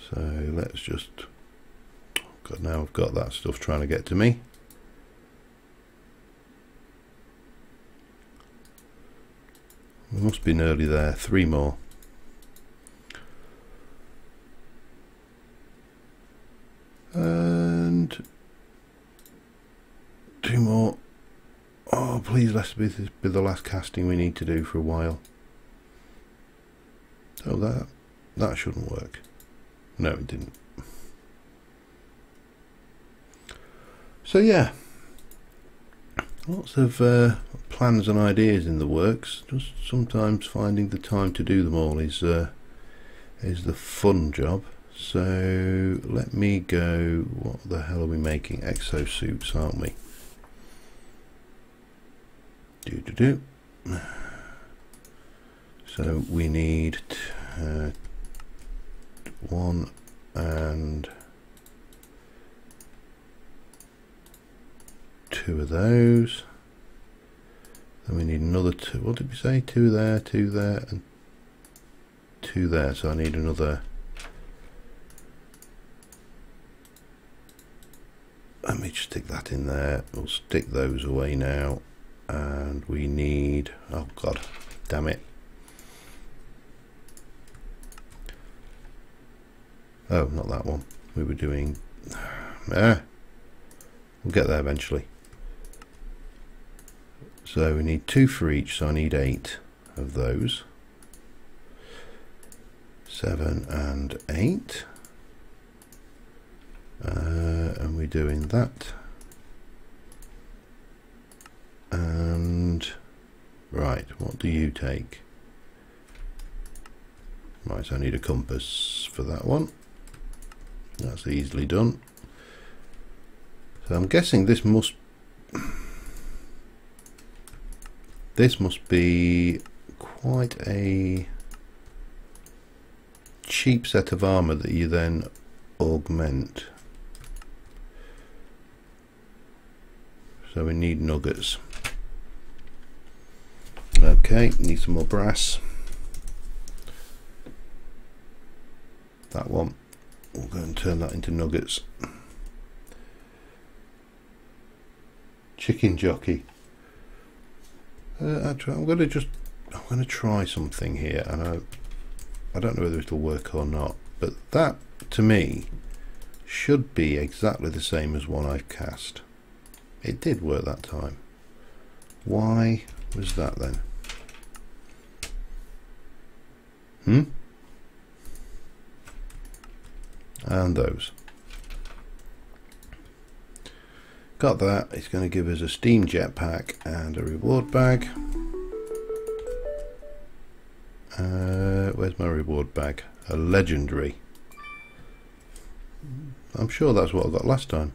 So let's just... God, now I've got that stuff trying to get to me. We must be nearly there. 3 more. And 2 more. Oh, please let this be the last casting we need to do for a while. Oh, that shouldn't work. No, it didn't. So yeah, lots of plans and ideas in the works. Just sometimes finding the time to do them all is the fun job. So let me go. What the hell are we making? Exosuits, aren't we? So we need 1 and 2 of those. Then we need another 2. What did we say? 2 there, 2 there, and 2 there. So I need another. Let me just stick that in there. We'll stick those away now. And we need, oh god, damn it. Oh, not that one. We were doing, we'll get there eventually. So we need 2 for each, so I need 8 of those. 7 and 8. And we're doing that. And right, what do you take? Right, so I need a compass for that one. That's easily done. So I'm guessing this must be quite a cheap set of armor that you then augment. So we need nuggets. Okay, need some more brass. That one, we'll go and turn that into nuggets. Chicken jockey. Actually, I'm going to try something here, and I don't know whether it'll work or not, but that to me should be exactly the same as one I've cast. It did work that time. Why was that then? And those. Got that. It's going to give us a steam jetpack and a reward bag. Where's my reward bag? A legendary. I'm sure that's what I got last time.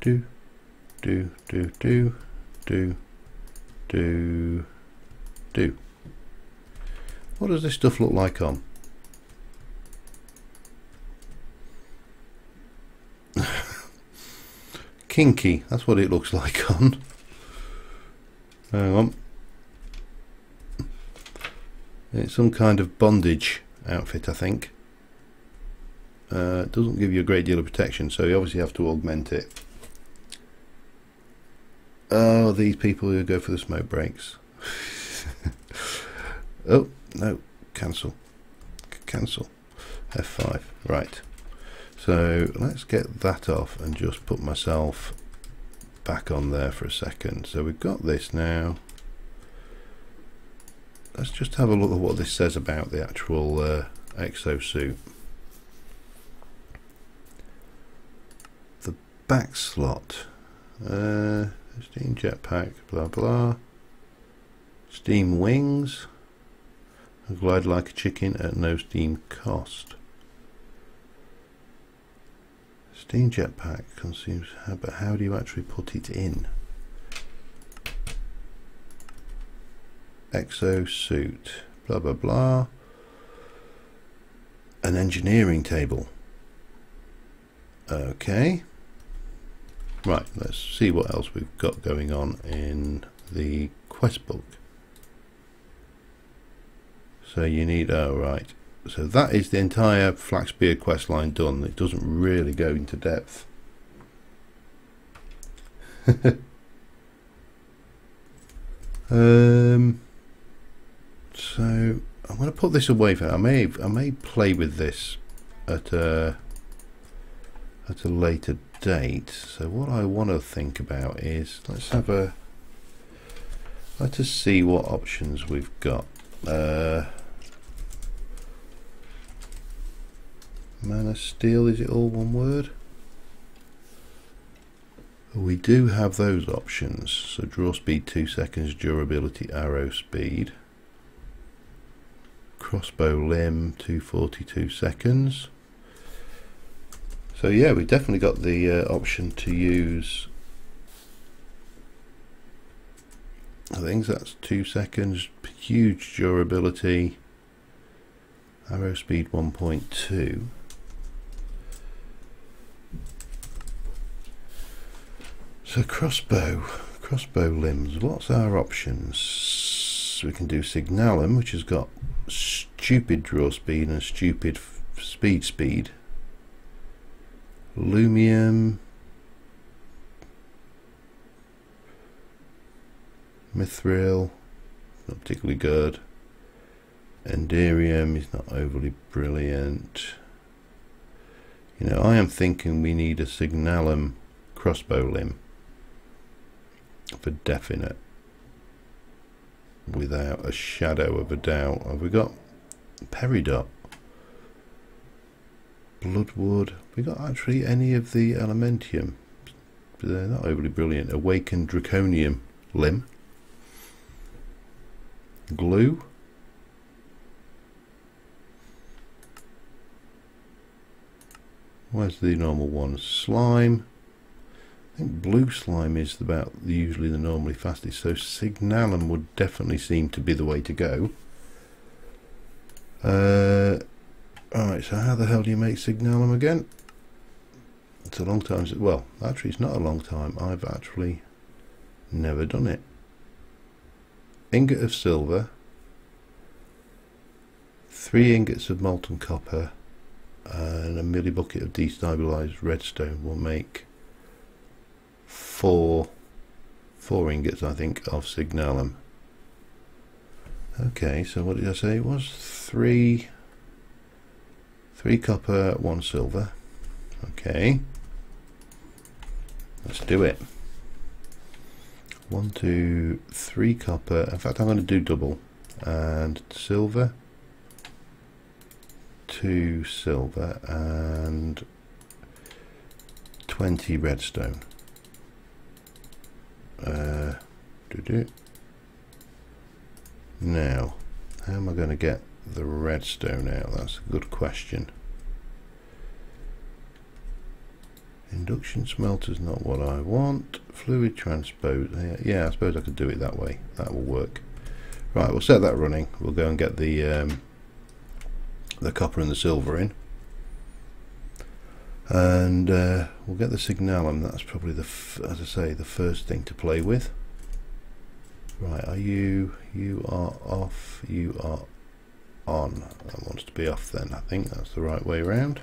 Do. What does this stuff look like on? Kinky, that's what it looks like on. Hang on. It's some kind of bondage outfit, I think. It doesn't give you a great deal of protection, so you obviously have to augment it. Oh, these people who go for the smoke breaks. Oh, no, cancel. Cancel. F5. Right. So let's get that off and just put myself back on there for a second. So we've got this now. Let's just have a look at what this says about the actual exosuit. The back slot. Steam jetpack, blah blah. Steam wings. Glide like a chicken at no steam cost. Steam jetpack consumes, but how do you actually put it in? Exosuit, blah blah blah. An engineering table. Okay. Right, let's see what else we've got going on in the quest book. So you need, oh right. So that is the entire Flaxbeard quest line done. It doesn't really go into depth. So I'm going to put this away for. I may play with this at a later date. So what I want to think about is let's see what options we've got. Man of Steel, is it all one word? We do have those options. So draw speed 2 seconds, durability, arrow speed. Crossbow limb 242 seconds. So yeah, we've definitely got the option to use, I think that's 2 seconds, huge durability, arrow speed 1.2. So crossbow limbs, what's our options? We can do Signalum, which has got stupid draw speed and stupid speed. Lumium, Mithril, not particularly good. Enderium is not overly brilliant. You know, I am thinking we need a Signalum crossbow limb for definite, without a shadow of a doubt. Have we got Peridot, Bloodwood? Have we got actually any of the Elementium? they're not overly brilliant. Awakened Draconium limb. Glue. Where's the normal one? Slime. I think blue slime is usually the normally fastest, so Signalum would definitely seem to be the way to go. Alright, so how the hell do you make Signalum again? It's a long time. Well, actually it's not a long time. I've actually never done it. Ingot of silver, 3 ingots of molten copper, and a millibucket of destabilized redstone will make 4 ingots, I think, of Signalum. Okay, so what did I say it was? 3 copper, 1 silver. Okay, let's do it. 1, 2, 3 copper. In fact, I'm going to do double. And silver, 2 silver, and 20 redstone. Now, how am I going to get the redstone out? That's a good question. Induction smelter's not what I want. Fluid transpose. Yeah, I suppose I could do it that way. That will work. Right, we'll set that running. We'll go and get the copper and the silver in, and we'll get the Signalum. That's probably as I say, the first thing to play with. Right, are you are off, you are on. That wants to be off then. I think that's the right way around.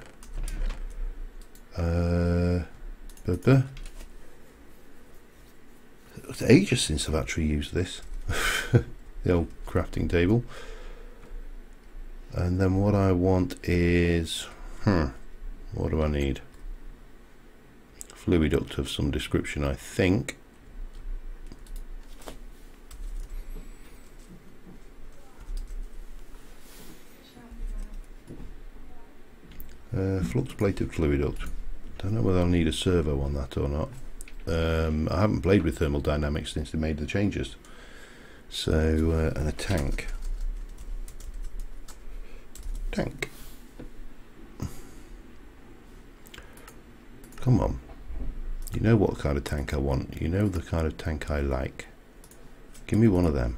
It's ages since I've actually used this. The old crafting table. And then what I want is, what do I need? Fluid duct of some description, I think. Flux plated fluid duct. Don't know whether I'll need a servo on that or not. I haven't played with thermal dynamics since they made the changes. So, and a tank. Come on. You know what kind of tank I want. You know the kind of tank I like. Give me one of them.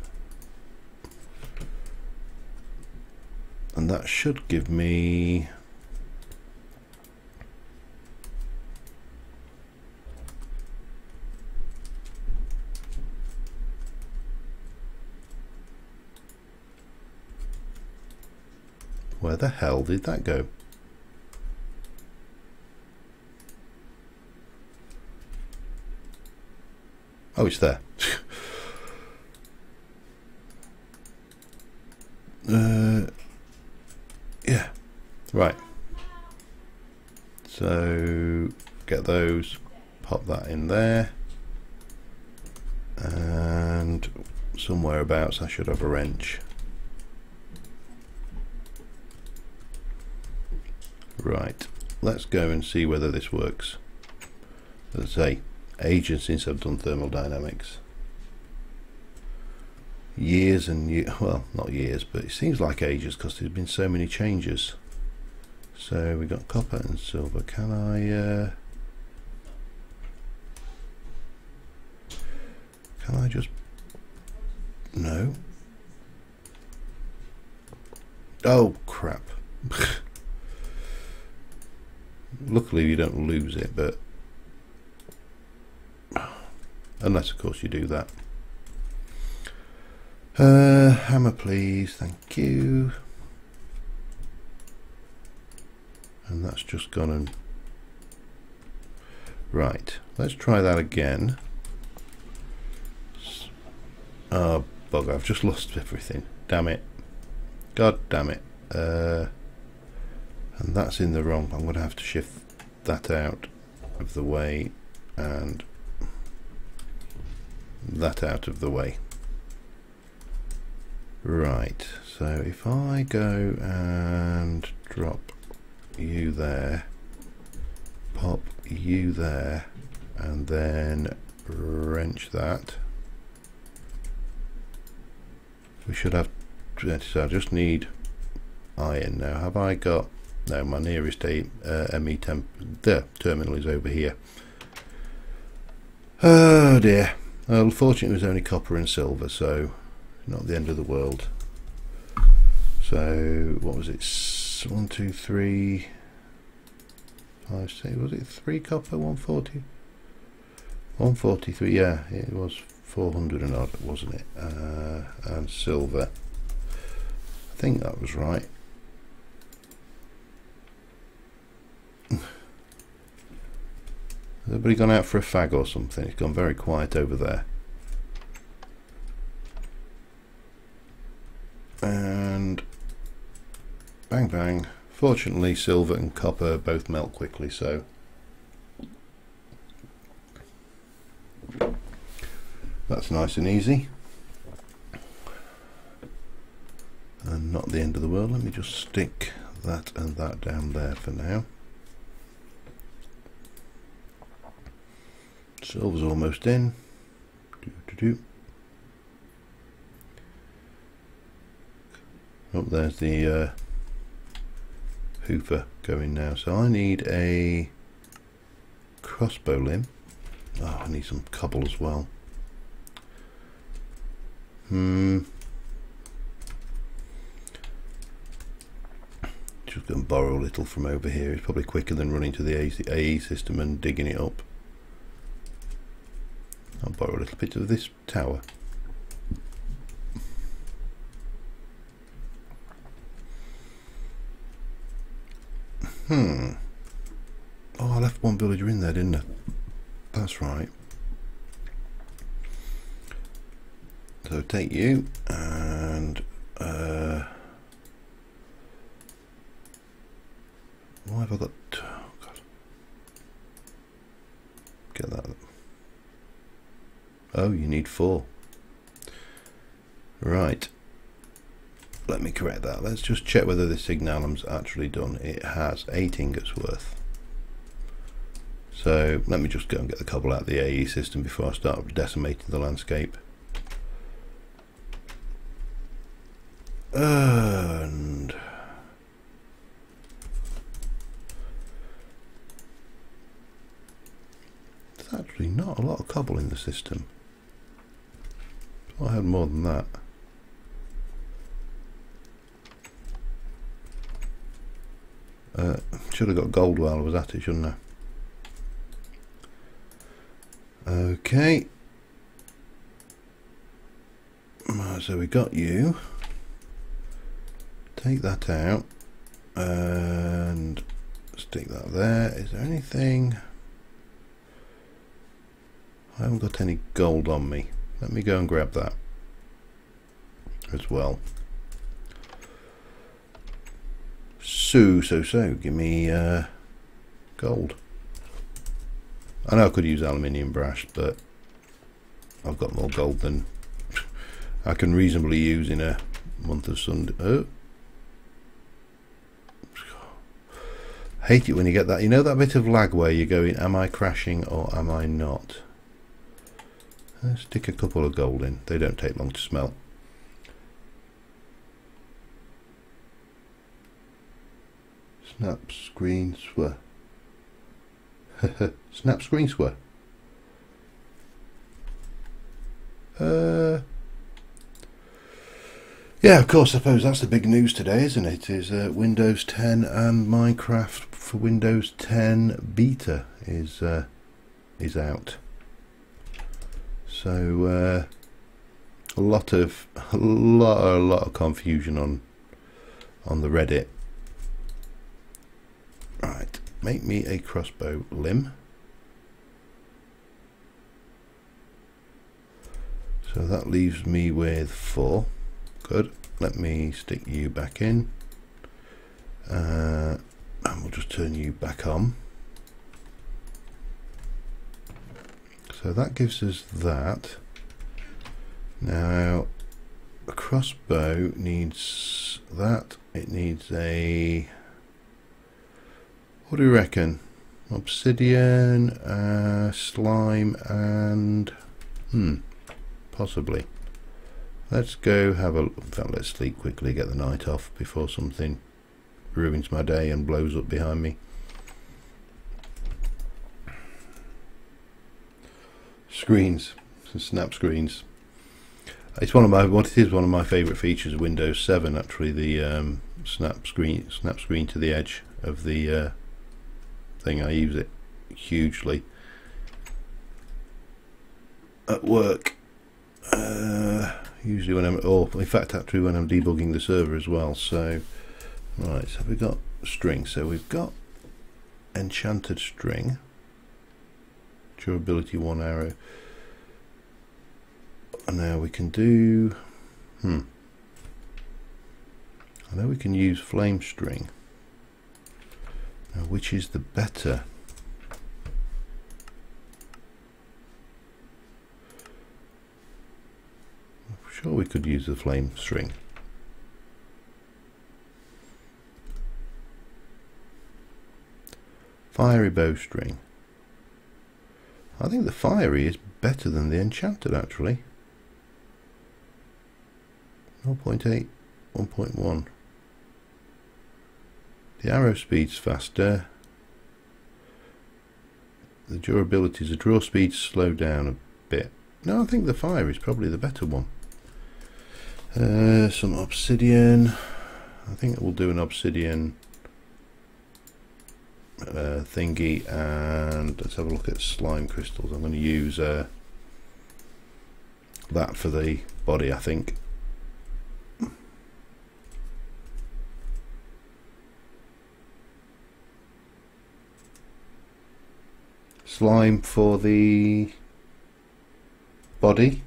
And that should give me... Where the hell did that go? Oh, it's there. Yeah, right. So get those, pop that in there, and somewhere abouts I should have a wrench. Right, let's go and see whether this works. As I say, ages since I've done thermal dynamics. Years and years, well, not years, but it seems like ages because there's been so many changes. So we got copper and silver. Can I just, no. Oh crap. Luckily you don't lose it, but unless of course you do that. Hammer please, thank you. And that's just gone and right, let's try that again. Oh bugger, I've just lost everything, damn it, god damn it. And that's in the wrong. I'm going to have to shift that out of the way and that out of the way. Right, so if I go and drop you there, pop you there, and then wrench that. We should have, so I just need iron now. Have I got, no, my nearest ME the terminal is over here. Oh dear. Well, unfortunately it was only copper and silver, so not the end of the world. So what was it? 1, 2, 3, 5, 6. Was it 3 copper? 140. 143. Yeah, it was 400 and odd, wasn't it? And silver. I think that was right. Has everybody gone out for a fag or something? It's gone very quiet over there. And bang bang. Fortunately silver and copper both melt quickly, so that's nice and easy and not the end of the world. Let me just stick that and that down there for now. Silver's almost in. Oh, there's the hoofer going now. So I need a crossbow limb. Oh, I need some cobble as well. Just going to borrow a little from over here. It's probably quicker than running to the AE system and digging it up. I'll borrow a little bit of this tower. Oh, I left one villager in there, didn't I? That's right. So take you and why have I got, oh God, get that. Oh, you need 4. Right, let me correct that. Let's just check whether this signalum's actually done. It has 8 ingots worth. So let me just go and get the cobble out of the AE system before I start decimating the landscape. And there's actually not a lot of cobble in the system. I had more than that. Should have got gold while I was at it, shouldn't I? Okay. So we got you. Take that out and stick that there. Is there anything? I haven't got any gold on me. Let me go and grab that as well. So give me gold. I know I could use aluminium brass, but I've got more gold than I can reasonably use in a month of Sunday. Oh. Hate it when you get that, you know, that bit of lag where you're going, am I crashing or am I not? Let's stick a couple of gold in. They don't take long to smelt. Snap screen swear. Snap screen swear. Yeah, of course, I suppose that's the big news today, isn't it? Is Windows 10 and Minecraft for Windows 10 beta is out. So a lot of confusion on the Reddit. Right, make me a crossbow limb. So that leaves me with 4. Good. Let me stick you back in, and we'll just turn you back on. So that gives us that. Now a crossbow needs that. It needs a, what do you reckon? obsidian, slime, and possibly. Let's go have a look. In fact, let's sleep quickly, get the night off before something ruins my day and blows up behind me. Screens, snap screens. It's one of my one of my favourite features of Windows 7. Actually, the snap screen to the edge of the thing. I use it hugely at work. Usually when I'm, or in fact actually when I'm debugging the server as well. So right, so we've got string. So we've got enchanted string, durability 1 arrow, and now we can do I know we can use flame string. Now which is the better? Sure, we could use the flame string. Fiery bowstring. I think the fiery is better than the enchanted actually. 0.8, 1.1. The arrow speed's faster. The durability, the draw speed's slowed down a bit. No, I think the fire is probably the better one. Some obsidian. I think we'll do an obsidian thingy, and let's have a look at slime crystals. I'm going to use that for the body, I think. Slime for the body.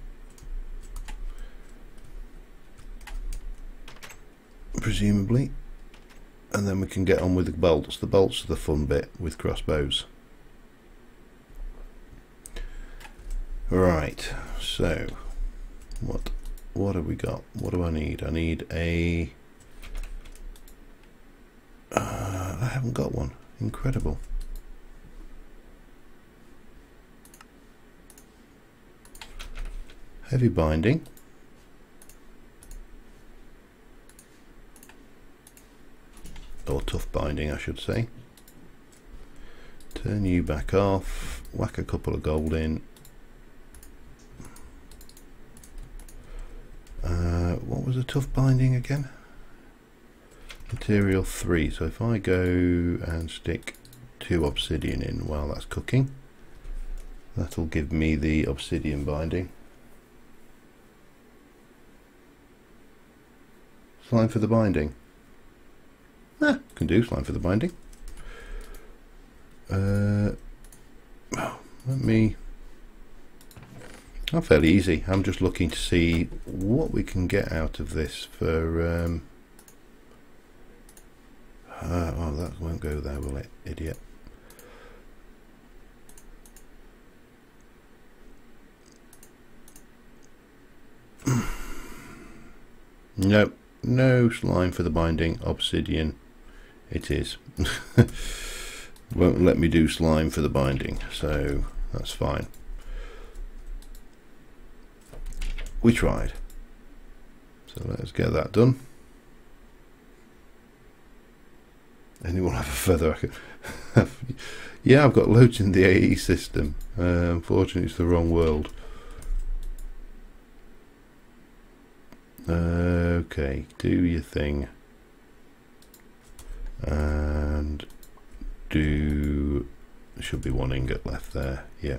Presumably, and then we can get on with the bolts. The bolts are the fun bit with crossbows. Right, so what have we got? What do I need? I need a I haven't got one. Incredible. Heavy binding. Or tough binding, I should say. Turn you back off, whack a couple of gold in. What was the tough binding again? Material 3. So if I go and stick 2 obsidian in while that's cooking, that'll give me the obsidian binding. Slime for the binding. Can do slime for the binding. Let me. Oh, fairly easy. I'm just looking to see what we can get out of this for. Oh, that won't go there, will it, idiot? Nope, no slime for the binding. Obsidian. It is. Won't let me do slime for the binding, so that's fine. We tried. So let's get that done. Anyone have a feather? I can yeah, I've got loads in the AE system. Unfortunately, it's the wrong world. Okay, do your thing. And do, should be 1 ingot left there. Yeah.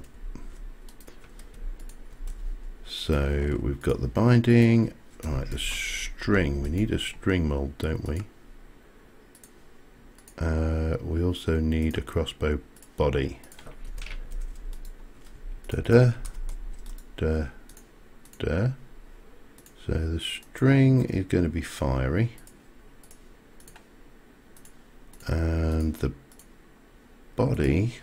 So we've got the binding. All right, the string. We need a string mold, don't we? We also need a crossbow body. Da da da da. So the string is going to be fiery, and the body,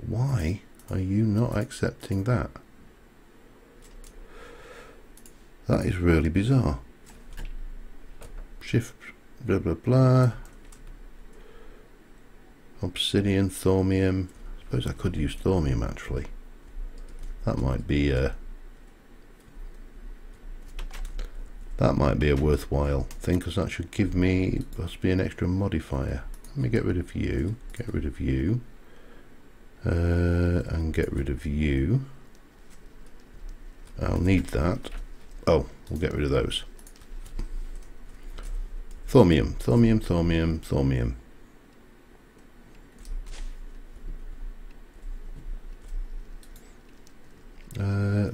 why are you not accepting that? That is really bizarre. Shift blah blah blah. Obsidian, thaumium. I suppose I could use thaumium actually. That might be a worthwhile thing, because that should give me possibly an extra modifier. Let me get rid of you, and get rid of you. I'll need that. Oh, we'll get rid of those. Thaumium, thaumium, thaumium, thaumium.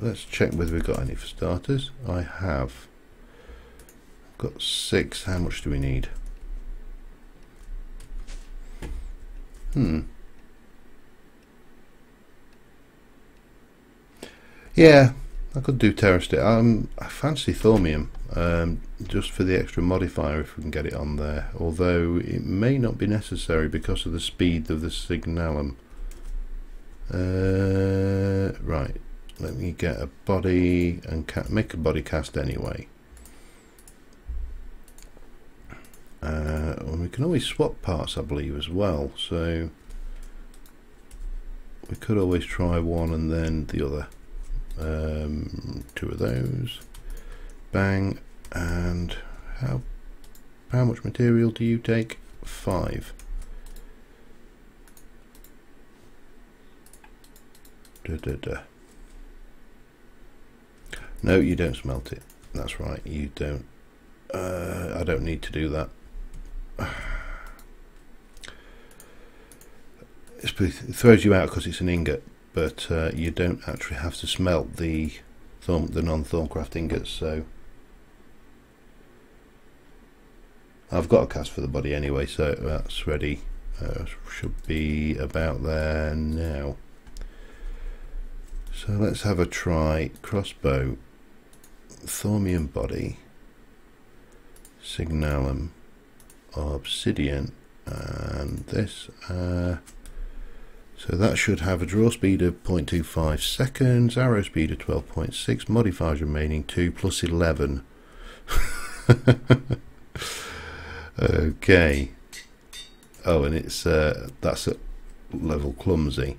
Let's check whether we've got any for starters. I have. I've got 6. How much do we need? Yeah, I could do terrasteel. I fancy thaumium, just for the extra modifier if we can get it on there. Although it may not be necessary because of the speed of the signalum. Right, let me get a body and make a body cast anyway. And we can always swap parts, I believe, as well. So we could always try one and then the other. 2 of those. Bang. And how much material do you take? 5. No, you don't smelt it. That's right, you don't. I don't need to do that. It throws you out because it's an ingot, but you don't actually have to smelt the non-Thorncraft ingots. So I've got a cast for the body anyway, so that's ready. Should be about there now. So let's have a try. Crossbow, thaumium body, signalum, obsidian, and this. So that should have a draw speed of 0.25 seconds, arrow speed of 12.6, modifiers remaining 2 plus 11. Okay. Oh, and it's that's at level clumsy.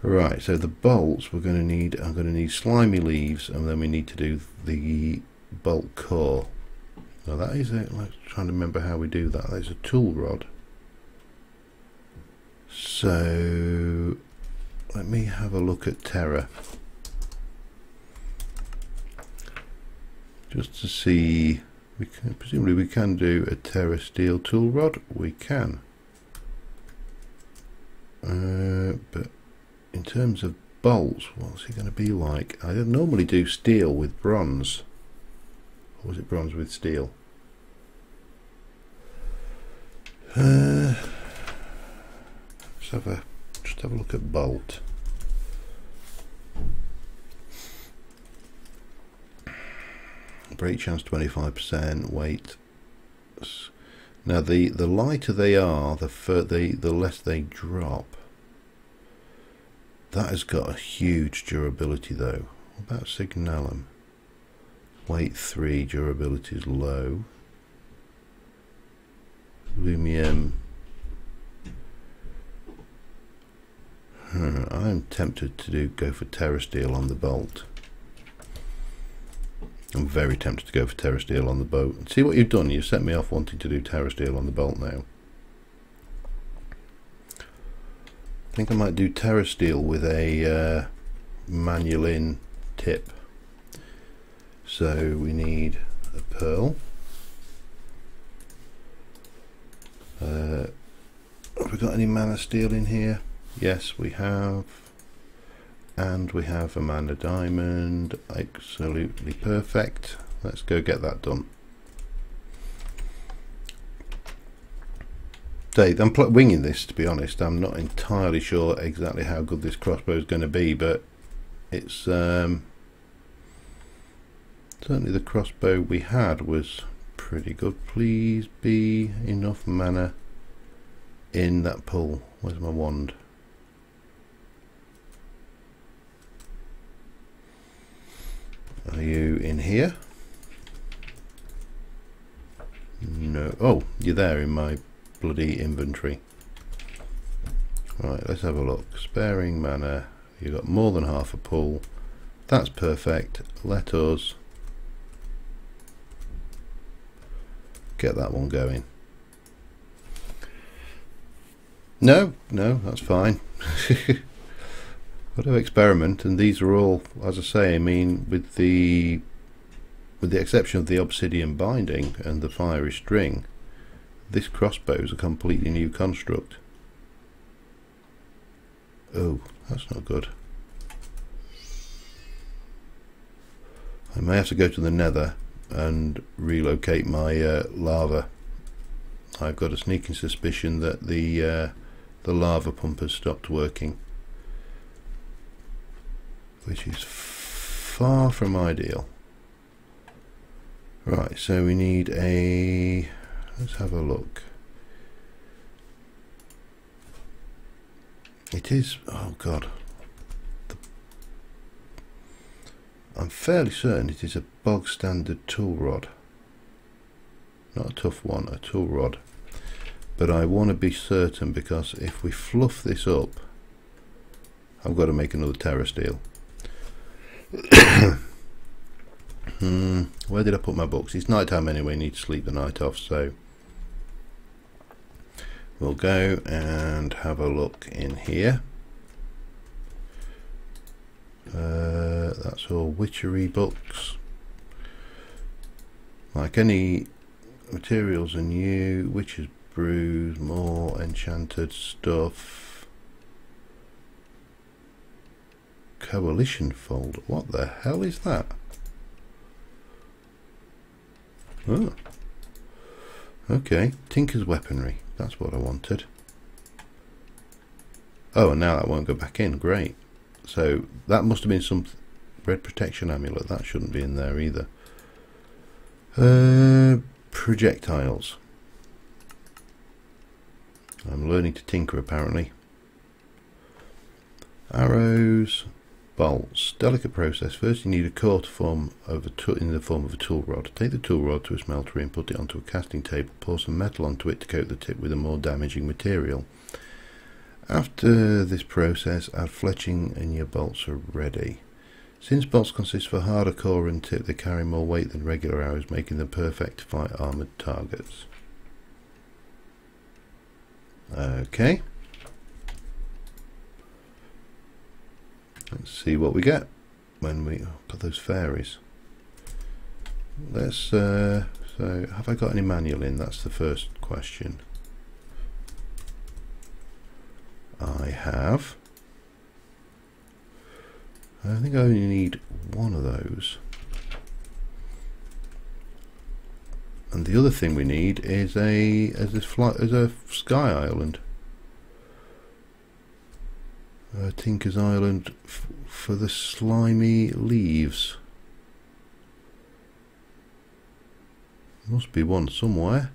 Right, so the bolts I'm going to need slimy leaves, and then we need to do the bolt core. Now that is it. Let's try to remember how we do that. There's a tool rod. So let me have a look at Terra just to see. Presumably we can do a Terra steel tool rod. We can, but in terms of bolts, what's it going to be like? I normally do steel with bronze, or was it bronze with steel? Just have a look at bolt. Break chance 25%, weight. Now the lighter they are, the less they drop. That has got a huge durability though. What about signalum? Weight 3, durability is low. Lumium. I'm tempted to go for Terra steel on the bolt. I'm very tempted to go for Terra steel on the boat. See what you've done? You set me off wanting to do Terra steel on the bolt now. I think I might do Terra steel with a manulin tip. So we need a pearl. Have we got any mana steel in here? Yes, we have. And we have a mana diamond. Absolutely perfect. Let's go get that done. Dave, I'm winging this, to be honest. I'm not entirely sure exactly how good this crossbow is going to be, but it's certainly the crossbow we had was pretty good. Please be enough mana in that pool. Where's my wand? Are you in here? No. Oh, you're there in my bloody inventory. Right, let's have a look. Sparing mana. You've got more than half a pool. That's perfect. Let us get that one going. No, that's fine. Got to experiment, and these are all, as I say, I mean, with the exception of the obsidian binding and the fiery string, this crossbow is a completely new construct. Oh, that's not good. I may have to go to the nether and relocate my lava. I've got a sneaking suspicion that the lava pump has stopped working, which is far from ideal. Right, so we need a, let's have a look. It is, oh god, I'm fairly certain it is a bog standard tool rod. Not a tough one, a tool rod. But I want to be certain, because if we fluff this up, I've got to make another terra steel. Where did I put my books? It's night time anyway, need to sleep the night off, so we'll go and have a look in here. That's all witchery books. Like any materials are new, witches brews, more enchanted stuff. Coalition folder, what the hell is that? Oh, okay, Tinker's weaponry, that's what I wanted. Oh, and now that won't go back in, great. So that must have been some red protection amulet, that shouldn't be in there either. Projectiles. I'm learning to tinker apparently. Arrows, bolts, delicate process. First you need a core to form in the form of a tool rod. Take the tool rod to a smeltery and put it onto a casting table. Pour some metal onto it to coat the tip with a more damaging material. After this process, add fletching and your bolts are ready. Since bolts consist of a harder core and tip, they carry more weight than regular arrows, making them perfect to fight armoured targets. Okay. Let's see what we get when we got those fairies. Let's so have I got any manual in? That's the first question. I have. I think I only need one of those. And the other thing we need is a sky island. Tinker's Island for the slimy leaves. Must be one somewhere.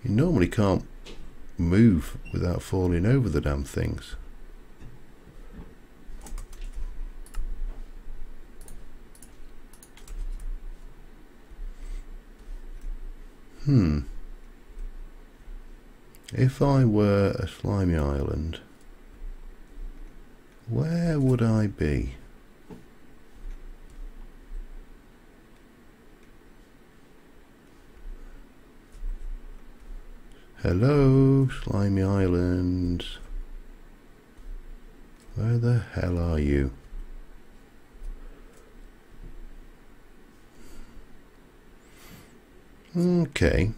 You normally can't move without falling over the damn things. If I were a slimy island, where would I be? Hello, slimy island. Where the hell are you? Okay,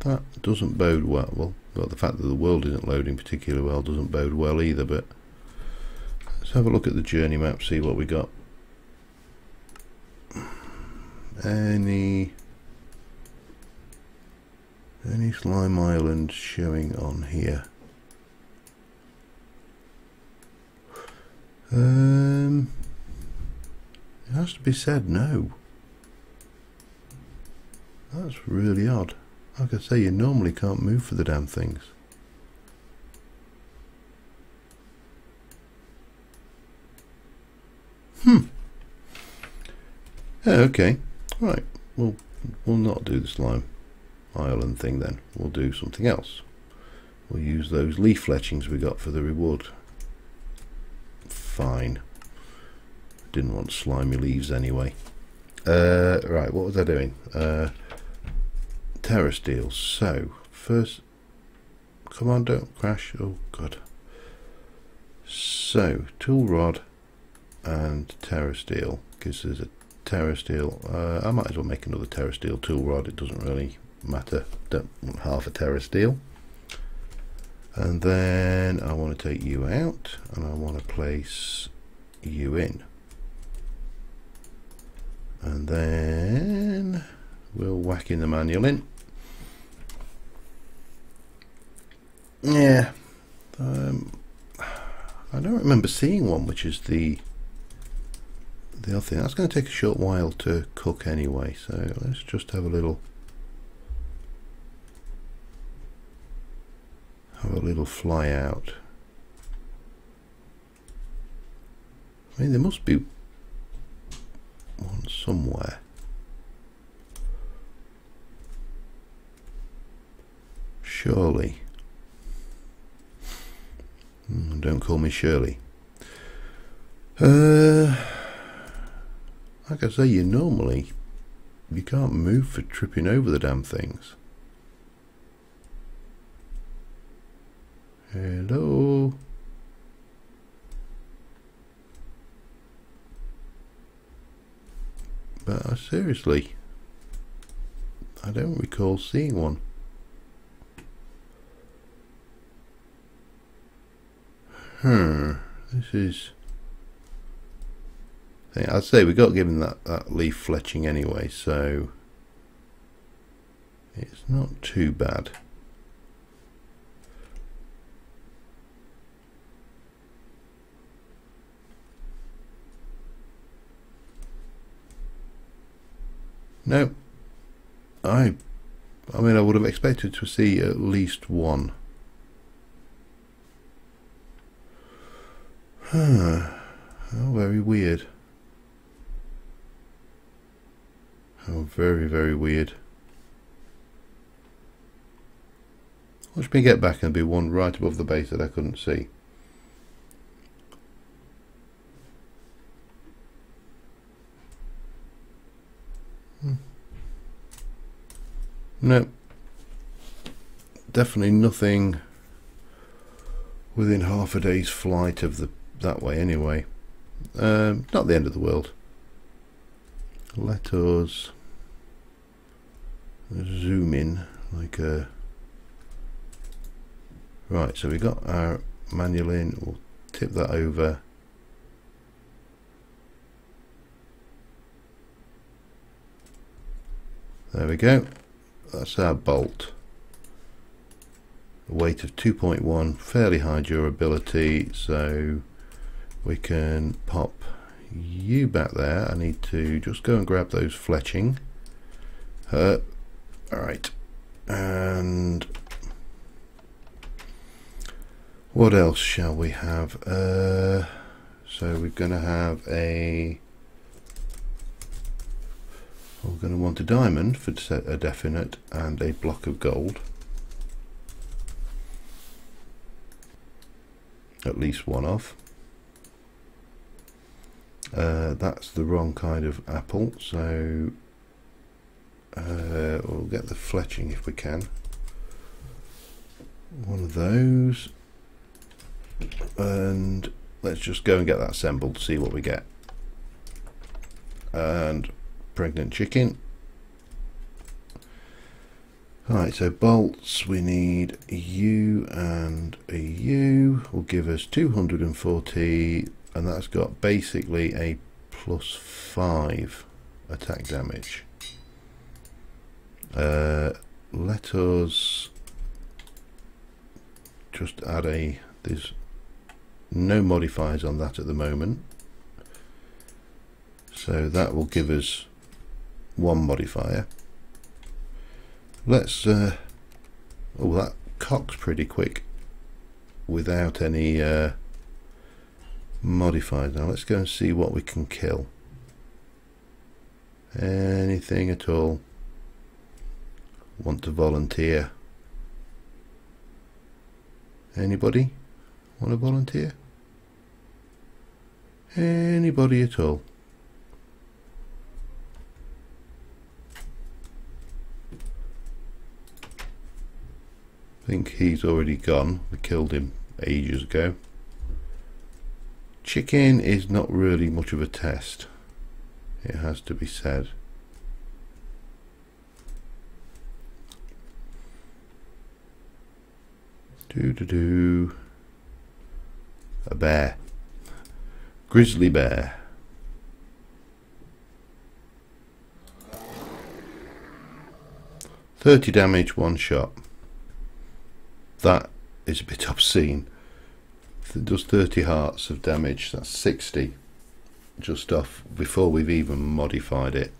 that doesn't bode well. Well, the fact that the world isn't loading particularly well doesn't bode well either, but let's have a look at the journey map, see what we got. Any slime island showing on here? It has to be said no. That's really odd. Like I say, you normally can't move for the damn things. Okay, right, we'll we'll not do the slime island thing then. We'll do something else. We'll use those leaf fletchings we got for the reward. Fine. Didn't want slimy leaves anyway. Right, what was I doing? Terra steel. So, first... Come on, don't crash. Oh, God. So, tool rod and terra steel. Because there's a terra steel. I might as well make another terra steel tool rod. It doesn't really matter. Don't want half a terra steel. And then I want to take you out and I want to place you in. And then we'll whack in the manual in. Yeah, I don't remember seeing one, which is the other thing. That's going to take a short while to cook anyway, so let's just have a little fly out. I mean, there must be one somewhere. Surely. Don't call me Shirley. Like I say, you can't move for tripping over the damn things. Hello. But seriously, I don't recall seeing one. This is... I'd say we got to give him that leaf fletching anyway, so it's not too bad. No, I mean, I would have expected to see at least one. Oh, very weird. Oh, very, very weird. Watch me get back and be one right above the base that I couldn't see. No, definitely nothing within half a day's flight of that way anyway. Not the end of the world. Let us zoom in like a... Right, so we got our manual in. We'll tip that over. There we go. That's our bolt. A weight of 2.1, fairly high durability, so we can pop you back there. I need to just go and grab those fletching. Alright, and what else shall we have? So we're going to have we're going to want a diamond for a definite and a block of gold. At least one of. That's the wrong kind of apple, so we'll get the fletching if we can. One of those. And let's just go and get that assembled, see what we get. And pregnant chicken. Alright, so bolts, we need a U and a U will give us 240, and that's got basically a +5 attack damage. Let us just add there's no modifiers on that at the moment, so that will give us one modifier. Let's oh, that cocks pretty quick without any modifiers. Now let's go and see what we can kill. Anything at all. want to volunteer? Anybody want to volunteer? Anybody at all? I think he's already gone. We killed him ages ago. Chicken is not really much of a test, it has to be said. A bear. Grizzly bear. $30 damage, one shot. That is a bit obscene. It does 30 hearts of damage. That's 60 just off before we've even modified it.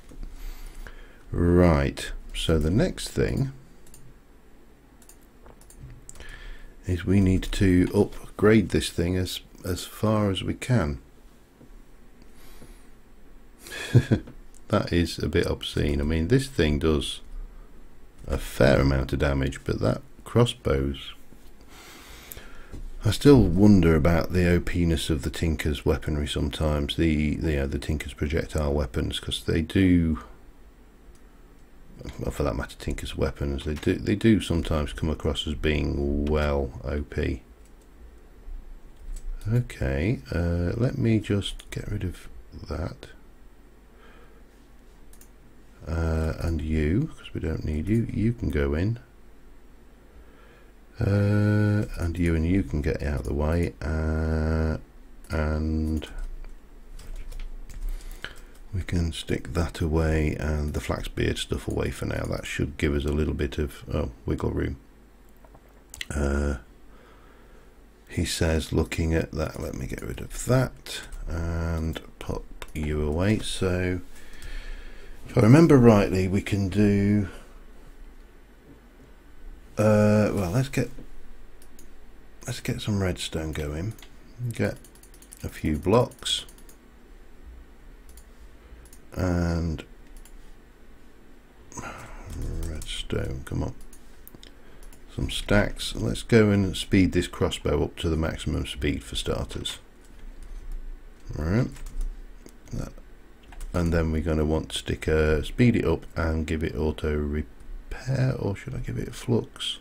Right, so the next thing is we need to upgrade this thing as far as we can. That is a bit obscene. I mean, this thing does a fair amount of damage, but that crossbows, I still wonder about the OP-ness of the Tinker's weaponry sometimes, the Tinker's projectile weapons, because they do, well, for that matter, Tinker's weapons, they do sometimes come across as being well OP. Okay, let me just get rid of that. And you, because we don't need you. You can go in. And you can get out of the way. And we can stick that away and the flaxbeard stuff away for now. That should give us a little bit of wiggle room. He says, looking at that, let me get rid of that and pop you away. So if I remember rightly, we can do well, let's get some redstone going, get a few blocks and redstone, come on, some stacks. Let's go and speed this crossbow up to the maximum speed for starters. Alright, and then we're going to want to speed it up and give it auto repair, or should I give it a flux?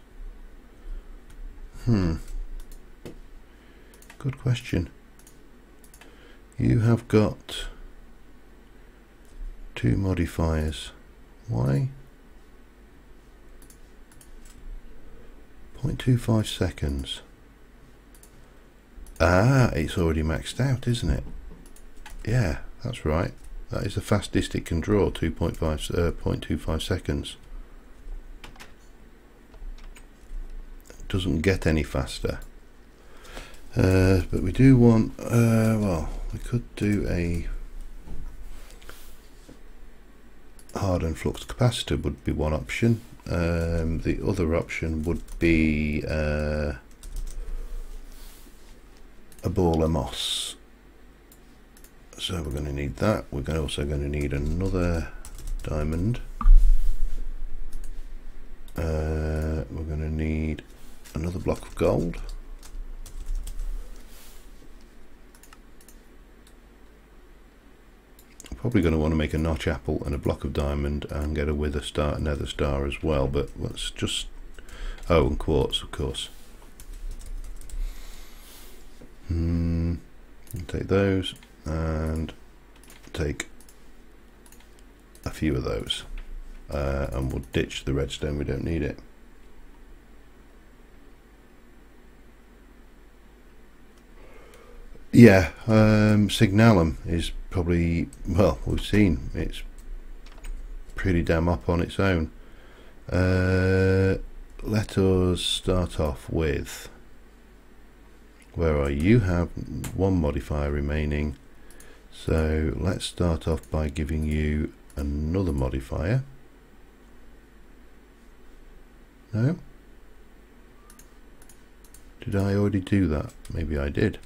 Good question. You have got 2 modifiers. Why? 0.25 seconds. Ah, it's already maxed out, isn't it? Yeah, that's right. That is the fastest it can draw, 0.25 seconds. It doesn't get any faster. But we do want, well, we could do a hardened flux capacitor would be one option. The other option would be a ball of moss. So we're going to need that. We're also going to need another diamond. We're going to need another block of gold. Probably going to want to make a notch apple and a block of diamond and get a wither star, nether star as well, but let's just, oh, and quartz, of course. Take those and take a few of those, and we'll ditch the redstone, we don't need it. Yeah, Signalum is probably, well, we've seen it's pretty damn up on its own. Let us start off with, where are you? Have 1 modifier remaining, so let's start off by giving you another modifier. No? Did I already do that? Maybe I did.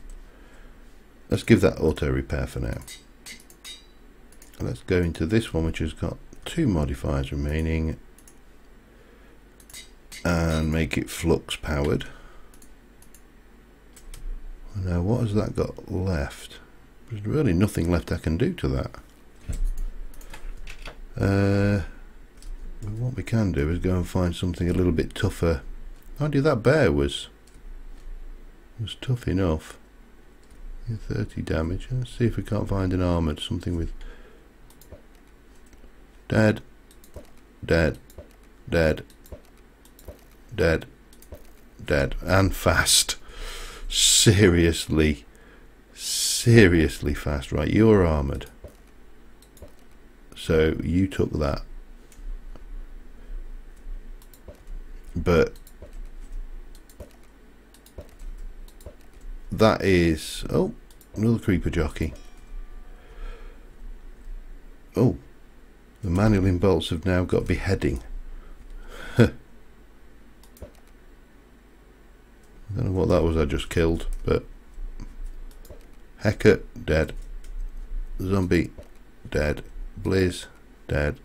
Let's give that auto repair for now. Let's go into this one, which has got 2 modifiers remaining. and make it flux powered. Now what has that got left? There's really nothing left I can do to that. What we can do is go and find something a little bit tougher. Mind you, that bear was tough enough. 30 damage. Let's see if we can't find an armoured, something with dead, dead, dead, dead, dead, and fast. Seriously fast. Right, you're armoured, so you took that, but that is, oh, another creeper jockey. Oh, the manual bolts have now got beheading. I don't know what that was I just killed, but Hecate dead, zombie dead, Blizz dead.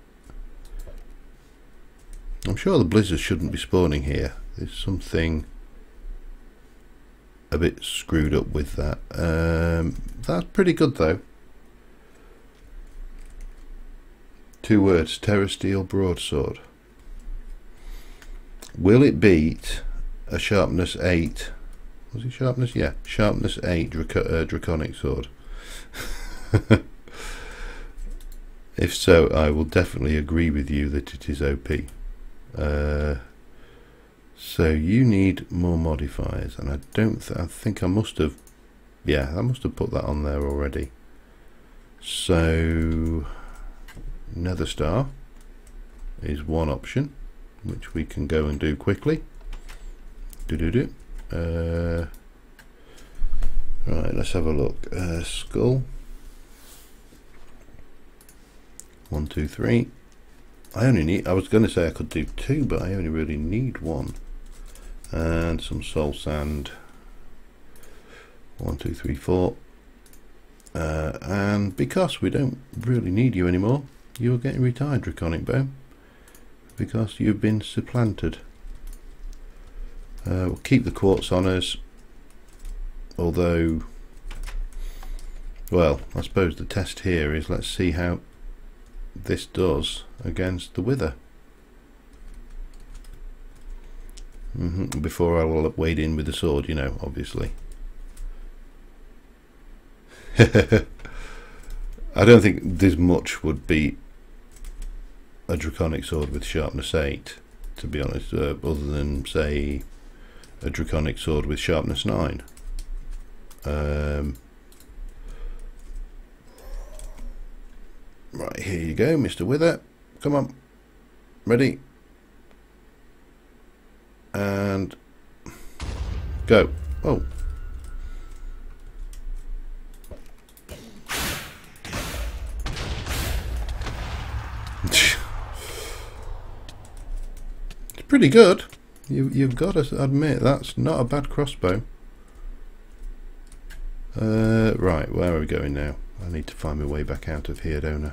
I'm sure the blizzards shouldn't be spawning here. There's something a bit screwed up with that. That's pretty good though. 2 words: Terror Steel Broadsword. Will it beat a sharpness 8? Was it sharpness? Yeah, sharpness 8 draconic sword. If so, I will definitely agree with you that it is OP. So you need more modifiers, and I think I must have, yeah, I must have put that on there already. So Nether Star is one option, which we can go and do quickly. Right, let's have a look. Skull. 1, 2, 3. I was going to say I could do 2, but I only really need 1. And some soul sand. 1, 2, 3, 4. And because we don't really need you anymore, you're getting retired, Draconic Bow, because you've been supplanted. We'll keep the quartz on us, although, well, I suppose the test here is, let's see how this does against the wither. Before I will wade in with the sword, you know, obviously. I don't think this much would beat a draconic sword with sharpness 8, to be honest, other than, say, a draconic sword with sharpness 9. Right, here you go, Mr. Wither. Come on. Ready? And go. Oh. It's pretty good. You've got to admit, that's not a bad crossbow. Right, where are we going now? I need to find my way back out of here, don't I?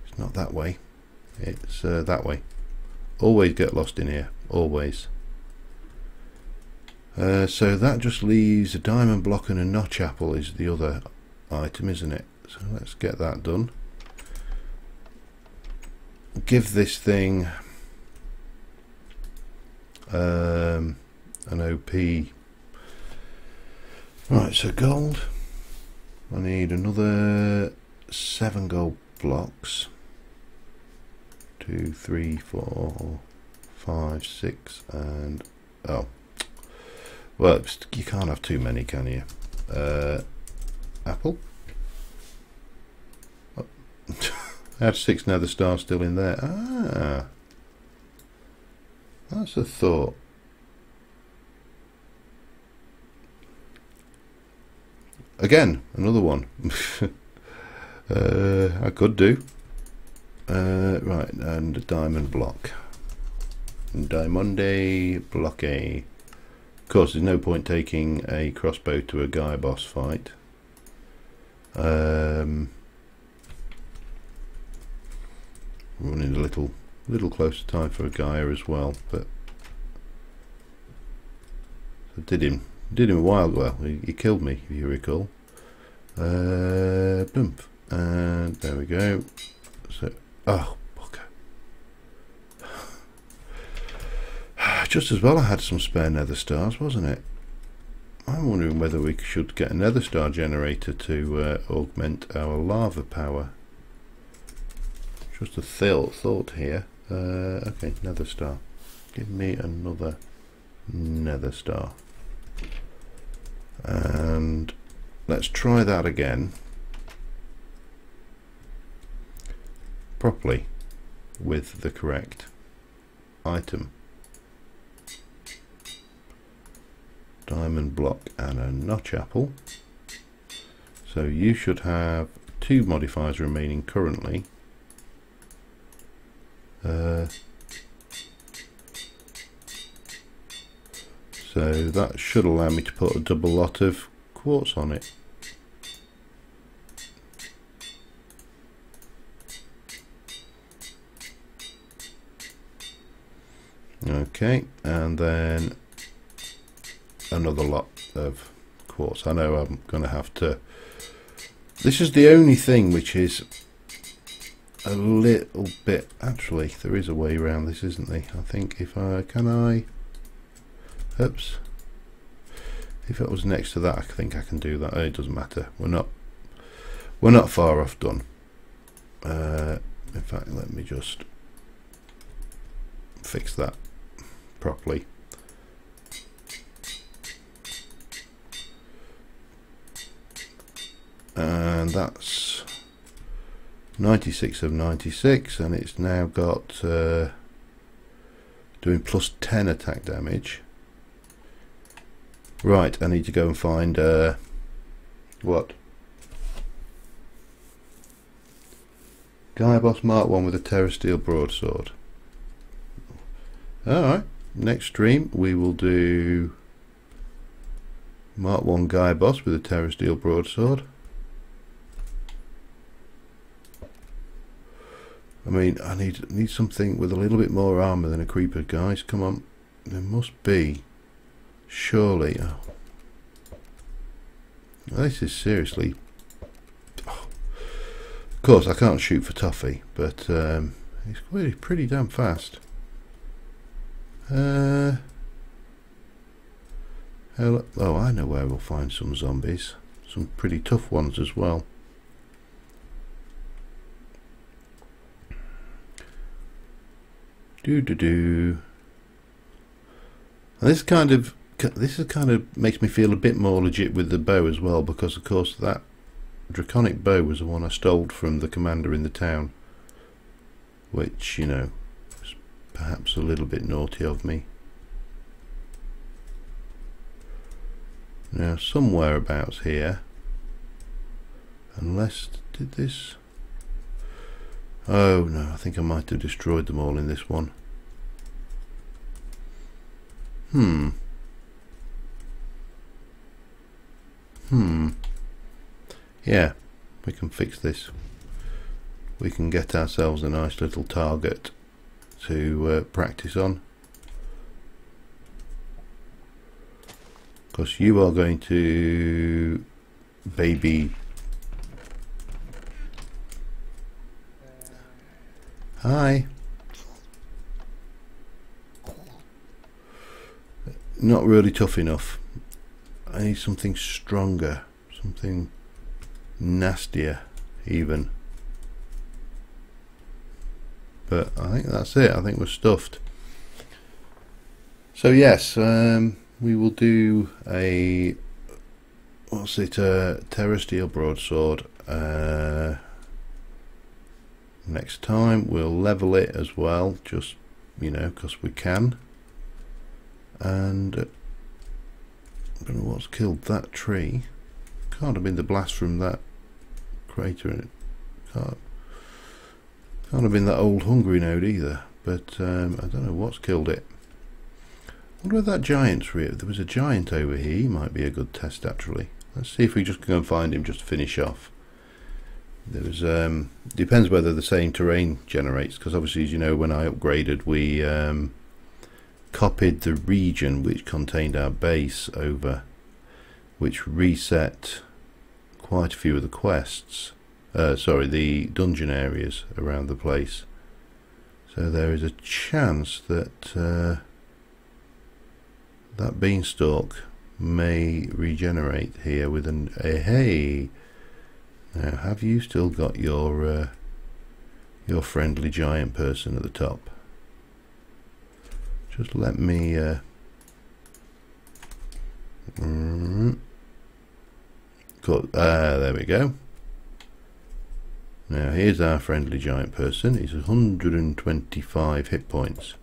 It's not that way. It's that way. Always get lost in here. Always. So that just leaves a diamond block and a notch apple is the other item, isn't it? So let's get that done. Give this thing an OP. Right, so gold. I need another 7 gold blocks. 2, 3, 4, 5, 6, and oh, well, you can't have too many, can you? Apple. Oh. I had 6 nether stars still in there. Ah, that's a thought. Again, another one. I could do. Right, and a diamond block. Diamande block A. Of course, there's no point taking a crossbow to a Gaia boss fight. Running a little closer time for a Gaia as well, but did him a while ago. Well, he killed me, if you recall. Boom. And there we go. So, oh, bugger. Just as well I had some spare nether stars, wasn't it? I'm wondering whether we should get a nether star generator to augment our lava power. Just a thought here. Okay, nether star. Give me another nether star. And let's try that again. Properly. With the correct item. Diamond block and a notch apple. So you should have 2 modifiers remaining currently. So that should allow me to put a double lot of quartz on it. Okay, and then another lot of quartz. I know I'm going to have to... This is the only thing which is a little bit... Actually, there is a way around this, isn't there? I think if I... Can I... Oops. If it was next to that, I think I can do that. Oh, it doesn't matter. We're not far off done. In fact, let me just fix that properly. And that's 96 of 96, and it's now got doing plus 10 attack damage. Right, I need to go and find what? Guy Boss Mark 1 with a Terra Steel broadsword. Alright, next stream we will do Mark 1 Guy Boss with a Terra Steel broadsword. I mean, I need something with a little bit more armour than a creeper, guys. Come on, there must be. Surely. Oh. This is seriously... Oh. Of course, I can't shoot for Toffee, but he's pretty damn fast. Oh, I know where we'll find some zombies. Some pretty tough ones as well. And this kind of makes me feel a bit more legit with the bow as well, because of course that draconic bow was the one I stole from the commander in the town, which, you know, was perhaps a little bit naughty of me. Now somewhere abouts here, unless, did this... Oh no, I think I might have destroyed them all in this one. Yeah, we can fix this. We can get ourselves a nice little target to practice on. Because you are going to baby... Hi. Not really tough enough. I need something stronger, something nastier even. But I think that's it. I think we're stuffed. So yes, we will do a... What's it? Terra Steel broadsword. Next time we'll level it as well, just, you know, because we can. And I don't know what's killed that tree. Can't have been the blast from that crater in it. Can't have been that old hungry node either. But I don't know what's killed it. I wonder where that giant's real. There was a giant over here. He might be a good test actually. Let's see if we just go and find him just to finish off. There's depends whether the same terrain generates, because obviously, as you know, when I upgraded, we copied the region which contained our base over, which reset quite a few of the quests, sorry, the dungeon areas around the place. So there is a chance that that beanstalk may regenerate here with a hey. Now, have you still got your friendly giant person at the top? Just let me there we go. Now here's our friendly giant person. He's 125 hit points.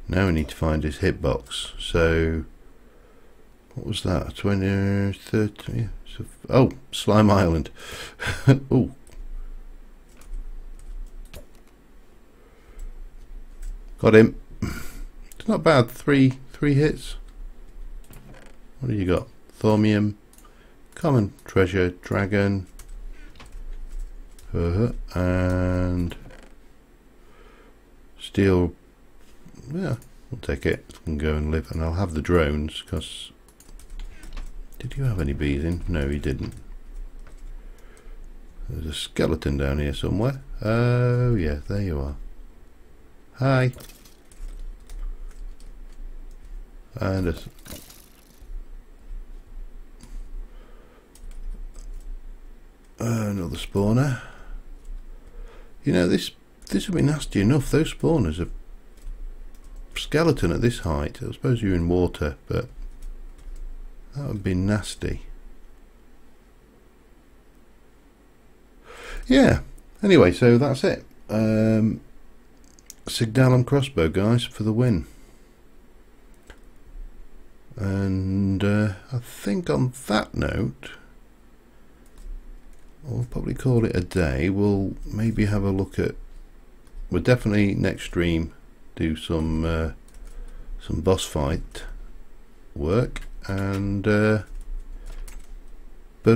Now we need to find his hitbox. So what was that? 20, 30? Oh, Slime Island. Oh. Got him. It's not bad. Three hits. What do you got? Thaumium, common treasure, dragon, and steel. Yeah, we'll take it and go and live. And I'll have the drones, because did you have any bees in? No, he didn't. There's a skeleton down here somewhere. Oh yeah, there you are. Hi. And another spawner. You know, this would be nasty enough. Those spawners are skeleton at this height. I suppose you're in water, but that would be nasty. Yeah. Anyway, so that's it. Sigdalum crossbow, guys, for the win. And I think on that note, we'll probably call it a day. We'll maybe have a look at. We'll definitely next stream do some boss fight work, and but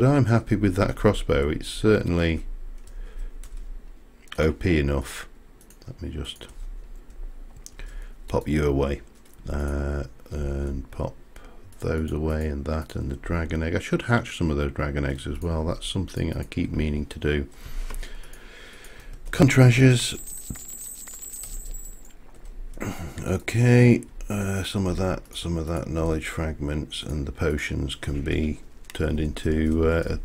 I'm happy with that crossbow. It's certainly OP enough. Let me just pop you away and pop those away, and that, and the dragon egg. I should hatch some of those dragon eggs as well. That's something I keep meaning to do. Con treasures. Okay, some of that knowledge fragments and the potions can be turned into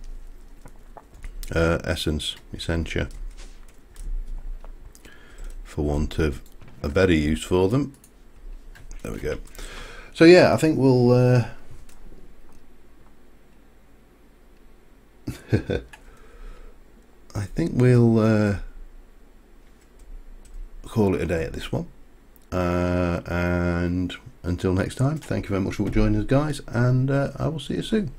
essence, essentia, for want of a better use for them. There we go. So yeah, I think we'll call it a day at this one. And until next time, thank you very much for joining us, guys, and I will see you soon.